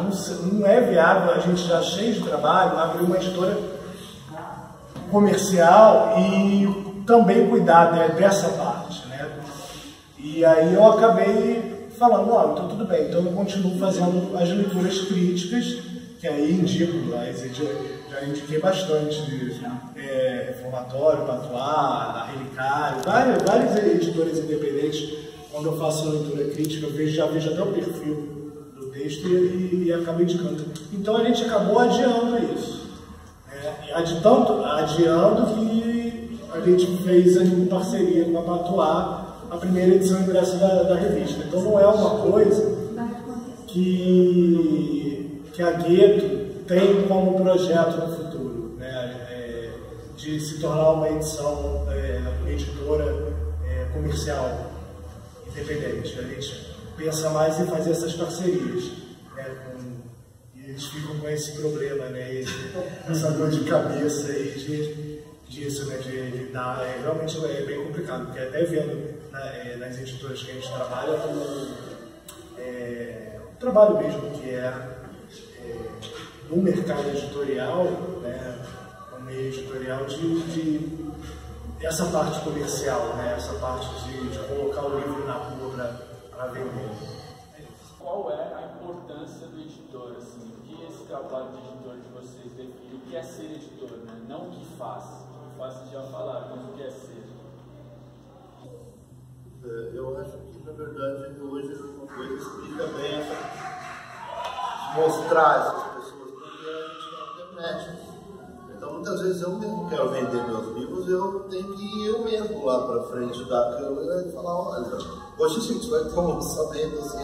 não é viável, a gente já cheio de trabalho, abrir uma editora comercial e também cuidar dessa parte, né? E aí eu acabei falando, então tudo bem, então eu continuo fazendo as leituras críticas, que aí indico, já indiquei bastante, Reformatório, Patuá, Relicário, várias editoras independentes. Quando eu faço a leitura crítica, eu já vejo até o perfil do texto e acabo indicando. Então a gente acabou adiando isso. Adiando que a gente fez em parceria com a Patuá a primeira edição impressa da revista. Então não é uma coisa que a Gueto tem como projeto no futuro, né? De se tornar uma editora comercial independente. A gente pensa mais em fazer essas parcerias, né, e eles ficam com esse problema, né, essa dor de cabeça aí disso, né, de dar, realmente é bem complicado, porque até vendo nas editoras que a gente trabalha, o trabalho mesmo que no mercado editorial, né, o meio editorial de essa parte comercial, né? Essa parte de colocar o livro na rua para vender. Qual é a importância do editor? Assim? O que esse trabalho de editor de vocês define? O que é ser editor? Né? Não o que faz. O que faz vocês já falaram, mas o que é ser? Eu acho que, na verdade, hoje uma coisa explica bem essa... mostrar essas pessoas, porque a gente tem a internet. Então, muitas vezes eu mesmo quero vender meus livros, eu tenho que ir eu mesmo lá para frente da câmera e falar, olha, hoje a gente vai ter um lançamento assim,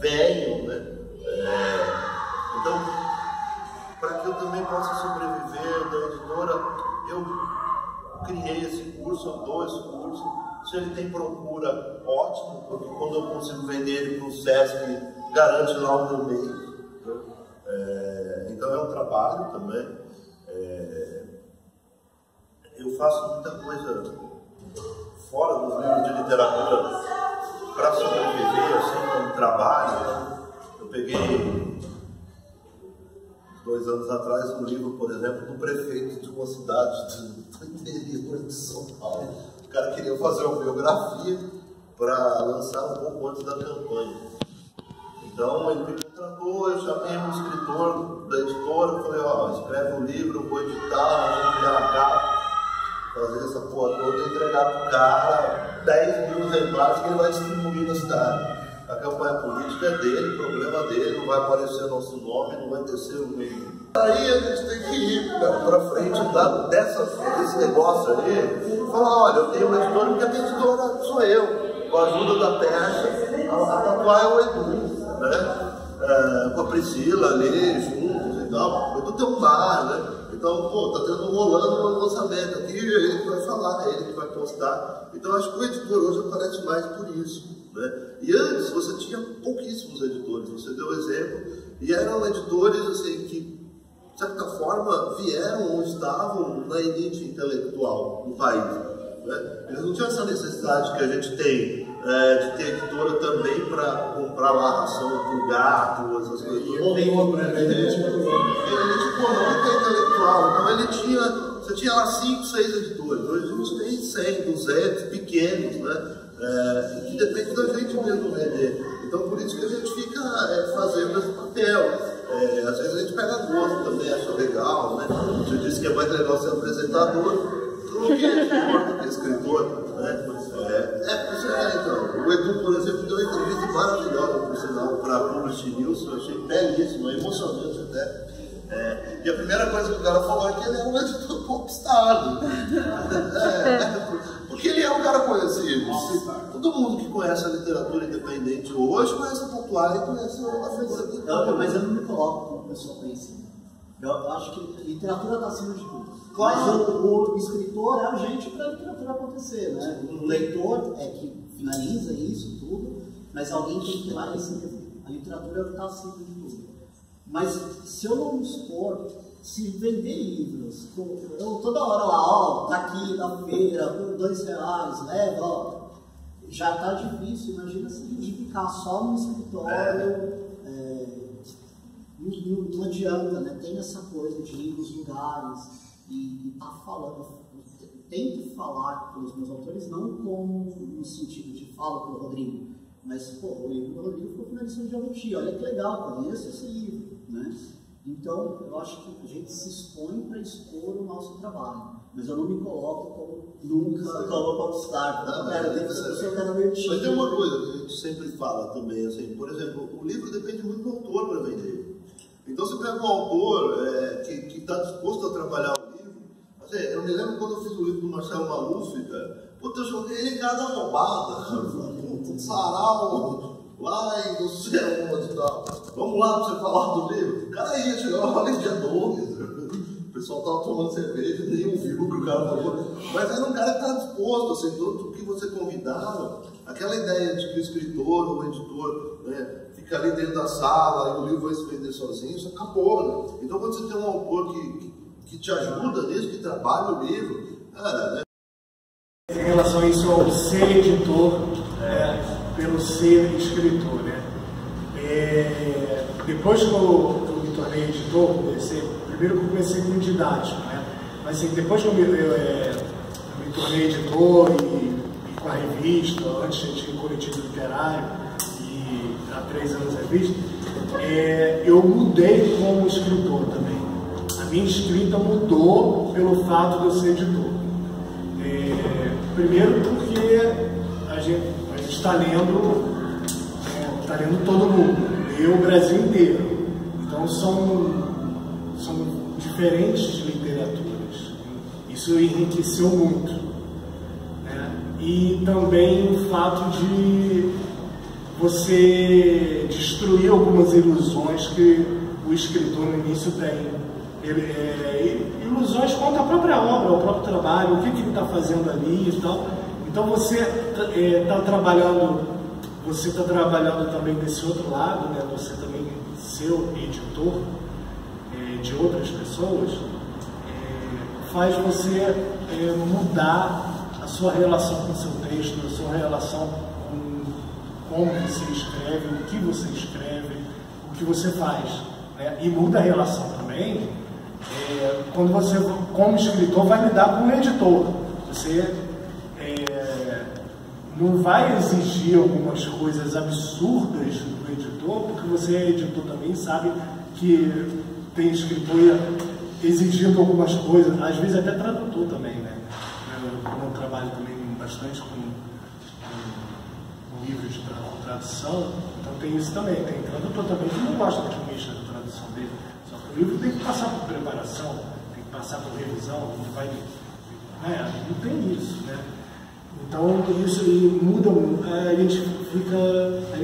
velho, né? Então, para que eu também possa sobreviver da editora, eu criei esse curso, eu dou esse curso. Se ele tem procura, ótimo, porque quando eu consigo vender ele para o Sesc, garante lá o meu mês. Então é um trabalho também. Eu faço muita coisa fora dos livros de literatura para sobreviver, assim, como trabalho. Eu peguei 2 anos atrás um livro, por exemplo, do prefeito de uma cidade do interior de São Paulo. O cara queria fazer uma biografia para lançar um pouco antes da campanha. Então ele me contratou, eu chamei um escritor da editora, falei, ó, escreve um livro, eu vou editar, nós vamos criar a capa, fazer essa porra toda e entregar pro cara 10 mil exemplares que ele vai distribuir na cidade. A campanha política é dele, o problema dele, não vai aparecer nosso nome, não vai descer o meio. Aí a gente tem que ir para frente desse negócio aí, falar, olha, eu tenho uma editora, porque a minha editora sou eu, com a ajuda da peça, a tatuar é o Edu, né? Com a Priscila ali, juntos e tal. O Edu tem um bar, né? Então, pô, tá rolando um lançamento aqui, ele que vai falar, é ele que vai postar. Então, acho que o editor hoje aparece mais por isso, né? E antes você tinha pouquíssimos editores, você deu exemplo, e eram editores assim que, de certa forma, vieram ou estavam na elite intelectual do país, né? Eles não tinham essa necessidade que a gente tem de ter editora também para comprar lá ração pro gato, essas coisas. Ele elite econômica e intelectual, então você tinha lá 5, 6 editores, hoje a gente tem 100, 200 pequenos, né? Que depende da gente mesmo vender. Então por isso que a gente fica fazendo esse papel. Às vezes a gente pega gosto também, acha legal, né? Você disse que é mais legal ser apresentador do que editor, do que escritor, né? Então, o Edu, por exemplo, deu uma entrevista maravilhosa, por sinal, para a Publish News, eu achei belíssima, emocionante até. E a primeira coisa que o cara falou é que ele é um editor popstar. Porque ele é um cara conhecido. Todo mundo que conhece a literatura independente hoje conhece a Tatuar e conhece a Felicidade. Mas eu não me coloco como pessoa conhecida. Eu acho que literatura está acima de tudo. Claro. Mas o escritor é a gente para a literatura acontecer, né? O leitor é que finaliza isso tudo, mas alguém tem que ir lá e escrever. A literatura está acima de tudo. Mas se eu não me expor, se vender livros, eu toda hora lá, ó, tá aqui na feira, por R$2, leva, ó, já tá difícil. Imagina se a gente ficar só no escritório, não adianta, né? Tem essa coisa de ir nos lugares e tá falando. Eu tento falar com os meus autores, não como no sentido de falo com o Rodrigo, mas, pô, o livro do Rodrigo ficou finalização de Jabuti, olha que legal, conheço esse livro, né? Então, eu acho que a gente se expõe para expor o nosso trabalho, mas eu não me coloco como nunca como popstar, eu quero ver. Mas tem uma coisa que a gente sempre fala também, assim, por exemplo, o livro depende muito do autor para vender. Então, você pega um autor que está disposto a trabalhar o livro. Assim, eu me lembro quando eu fiz o livro do Marcelo Maluf, cara, puta, eu joguei ele cada roubada, um sarau lá em não sei onde e tal. Vamos lá para você falar do livro. O cara ia chegar lá no dia 12, o pessoal estava tomando cerveja, nem ouviu o que o cara falou. Mas era um cara que está disposto, assim, tudo que você convidava, aquela ideia de que o escritor ou o editor, né, fica ali dentro da sala e o livro vai se vender sozinho, isso acabou, né? Então quando você tem um autor que te ajuda nisso, que trabalha o livro, né? Em relação a isso, ao ser editor, pelo ser escritor, né? Depois que eu me tornei editor, primeiro eu comecei com didático, né? Mas assim, depois que eu me tornei editor e com a revista, antes eu tinha um coletivo literário, e há 3 anos a revista, eu mudei como escritor também. A minha escrita mudou pelo fato de eu ser editor. Primeiro porque a gente está lendo todo mundo, lê o Brasil inteiro. Então são diferentes literaturas. Isso enriqueceu muito, né? E também o fato de você destruir algumas ilusões que o escritor no início tem. Ilusões quanto à própria obra, ao próprio trabalho, o que ele está fazendo ali e tal. Então você está trabalhando também desse outro lado, né? Você também ser editor de outras pessoas, faz você mudar a sua relação com o seu texto, a sua relação com como você escreve, o que você escreve, o que você faz, né? E muda a relação também quando você, como escritor, vai lidar com o editor. Você não vai exigir algumas coisas absurdas do editor, porque você é editor também, sabe que tem escritor exigindo algumas coisas, às vezes até tradutor também, né? Eu trabalho também bastante com livros de tradução, então tem isso também. Tem tradutor também que não gosta de mexa da tradução dele, só que o livro tem que passar por preparação, tem que passar por revisão, não vai, né? Não tem isso, né? Então isso muda, a gente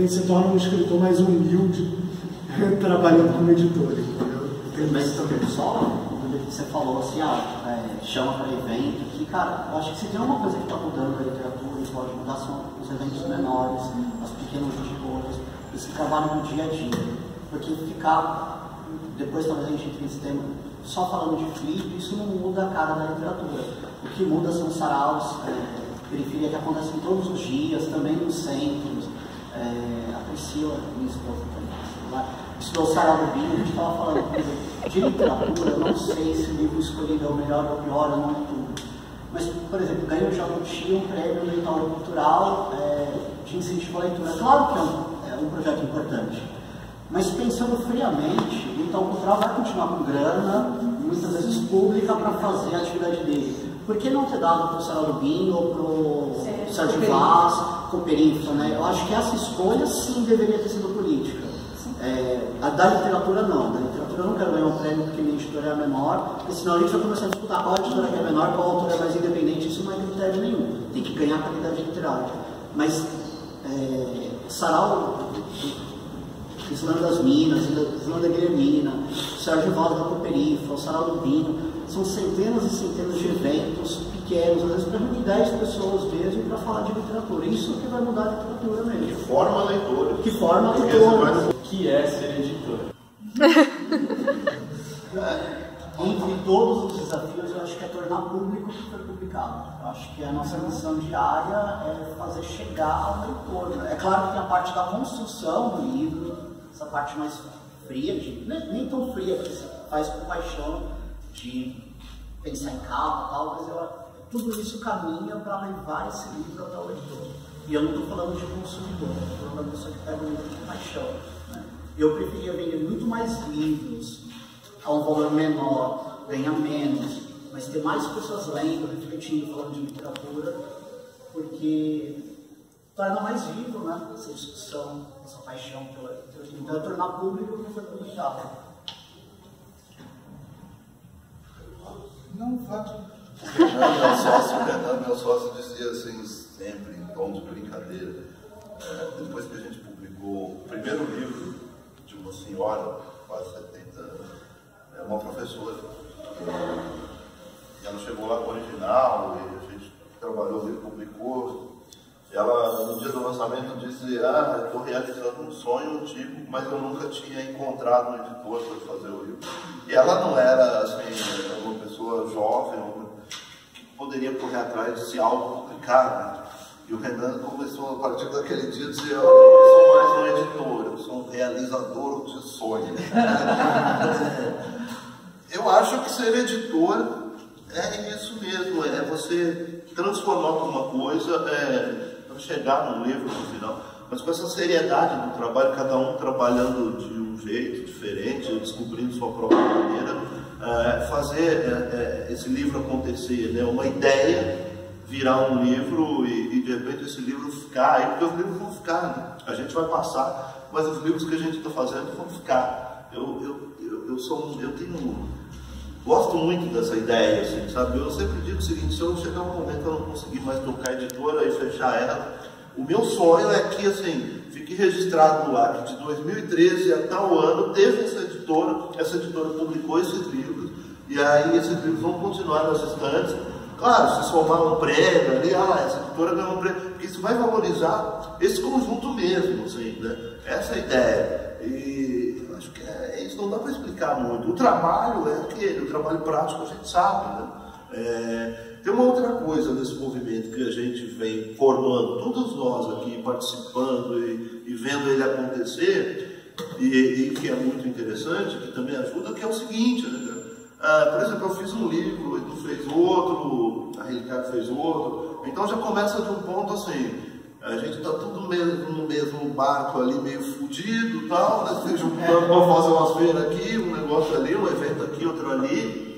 se torna um escritor mais humilde trabalhando como editor, entendeu? Mas também só, você falou assim, chama para evento, que cara, eu acho que se tem uma coisa que está mudando a literatura e pode mudar são os eventos menores, as pequenas editoras, esse trabalho no dia a dia, porque ficar, depois talvez a gente entre esse tema, só falando de flip, isso não muda a cara da literatura. O que muda são saraus, periferia que acontecem todos os dias, também nos centros. A Priscila, minha esposa, estudou o Sarau do Binho, a gente estava falando, por exemplo, de literatura, eu não sei se o livro escolhido é o melhor ou o pior, eu não estudo. Mas, por exemplo, ganhou o Jabuti um prêmio no Itaú Cultural de incentivo à leitura. Claro que é um projeto importante, mas pensando friamente, o Itaú Cultural vai continuar com grana, muitas vezes pública, para fazer a atividade dele. Por que não ter dado para o Sarau do Binho ou para o Sérgio Vaz, Cooperífera, né? Eu acho que essa escolha sim deveria ter sido política. A da literatura não. Da literatura eu não quero ganhar um prêmio porque minha editora é a menor, porque senão a gente vai começar a disputar qual editora que é menor, qual autor é mais independente, isso não é critério nenhum. Tem que ganhar a qualidade literária. Mas Sarau, Islã das Minas, Islã da Guilhermina, Sérgio Vaz da Cooperífera, o Sarau do Binho, são centenas e centenas de eventos pequenos, às vezes para 10 pessoas mesmo, para falar de literatura. Isso que vai mudar a literatura mesmo. Que forma leitora. Que forma leitora. O que é ser editor? Entre todos os desafios, eu acho que é tornar público o que foi publicado. Eu acho que a nossa missão diária é fazer chegar ao leitor. É claro que tem a parte da construção do livro, essa parte mais fria, nem tão fria, porque você faz com paixão, de pensar em capa e tal, mas tudo isso caminha para levar esse livro até o leitor. E eu não estou falando de consumidor, estou falando de pessoa que pega o livro com paixão, né? Eu preferia vender muito mais livros a um valor menor, ganhar menos, mas ter mais pessoas lendo, refletindo, falando de literatura, porque torna mais vivo, né, essa discussão, essa paixão pela literatura. Então é tornar público o que foi publicado. Não, fato. Meu sócio dizia assim, sempre, em tom de brincadeira, depois que a gente publicou o primeiro livro de uma senhora, quase 70 anos, uma professora, e ela chegou lá com o original, e a gente trabalhou ali, publicou. Ela, no dia do lançamento, disse, estou realizando um sonho antigo, mas eu nunca tinha encontrado um editor para fazer o livro. E ela não era, assim, uma pessoa jovem, que poderia correr atrás de se autopublicar, né? E o Renan começou, a partir daquele dia, a dizer, eu não sou mais um editor, eu sou um realizador de sonhos. Eu acho que ser editor é isso mesmo, é você transformar alguma coisa, chegar no livro no final, mas com essa seriedade do trabalho, cada um trabalhando de um jeito diferente, descobrindo sua própria maneira, fazer esse livro acontecer, né? Uma ideia virar um livro e de repente esse livro ficar aí, porque os livros vão ficar, né? A gente vai passar, mas os livros que a gente está fazendo vão ficar. Gosto muito dessa ideia, assim, sabe? Eu sempre digo o seguinte: se eu chegar um momento que eu não conseguir mais tocar a editora e fechar ela, o meu sonho é que, assim, fique registrado lá que de 2013 a tal ano teve essa editora publicou esses livros, e aí esses livros vão continuar nas estantes. Claro, se somar um prêmio ali, essa editora ganhou um prêmio, porque isso vai valorizar esse conjunto mesmo, assim, né? Essa é a ideia. E eu acho que isso não dá para explicar muito. O trabalho é aquele, o trabalho prático a gente sabe, né? Tem uma outra coisa nesse movimento que a gente vem formando, todos nós aqui participando e vendo ele acontecer, e que é muito interessante, que também ajuda, que é o seguinte, né? Por exemplo, eu fiz um livro, o Edu fez outro, a Ricardo fez outro, então já começa de um ponto assim, a gente está tudo no mesmo barco ali, meio fudido e tal, né? Se juntando para fazer umas feiras aqui, um negócio ali, um evento aqui, outro ali.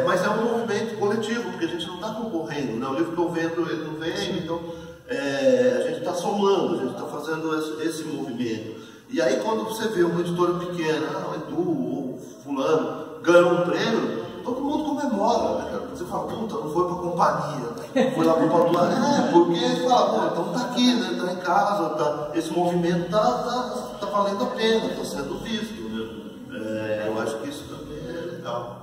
Mas é um movimento coletivo, porque a gente não está concorrendo, né? O livro que eu vendo, ele não vende, então a gente está somando, a gente está fazendo esse movimento. E aí quando você vê uma editora pequena, o Edu ou fulano, ganhou um prêmio, todo mundo comemora, né, cara? Você fala, puta, não foi pra companhia, foi lá pra Patuá. Porque você fala, pô, então tá aqui, né? Tá em casa, esse movimento tá valendo a pena, tá sendo visto, né? Eu acho que isso também é legal.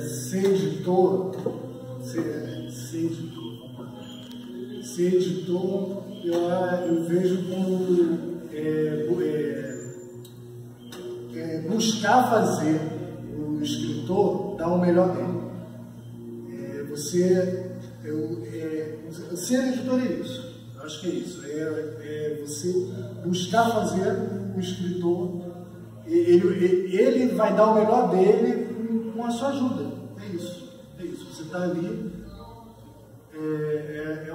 Ser editor, eu vejo como buscar fazer o escritor dar o melhor dele. Ser editor é isso. Eu acho que é isso. Você buscar fazer o escritor, ele vai dar o melhor dele com a sua ajuda. É isso. Você está ali. É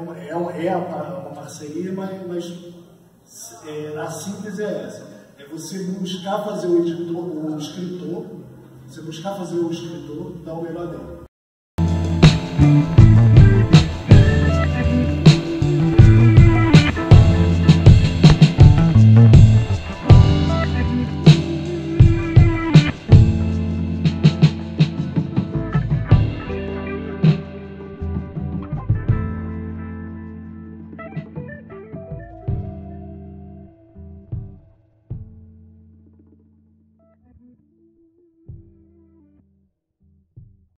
uma parceria, mas a síntese é essa. É você buscar fazer o escritor, você buscar fazer o escritor dar o melhor dele.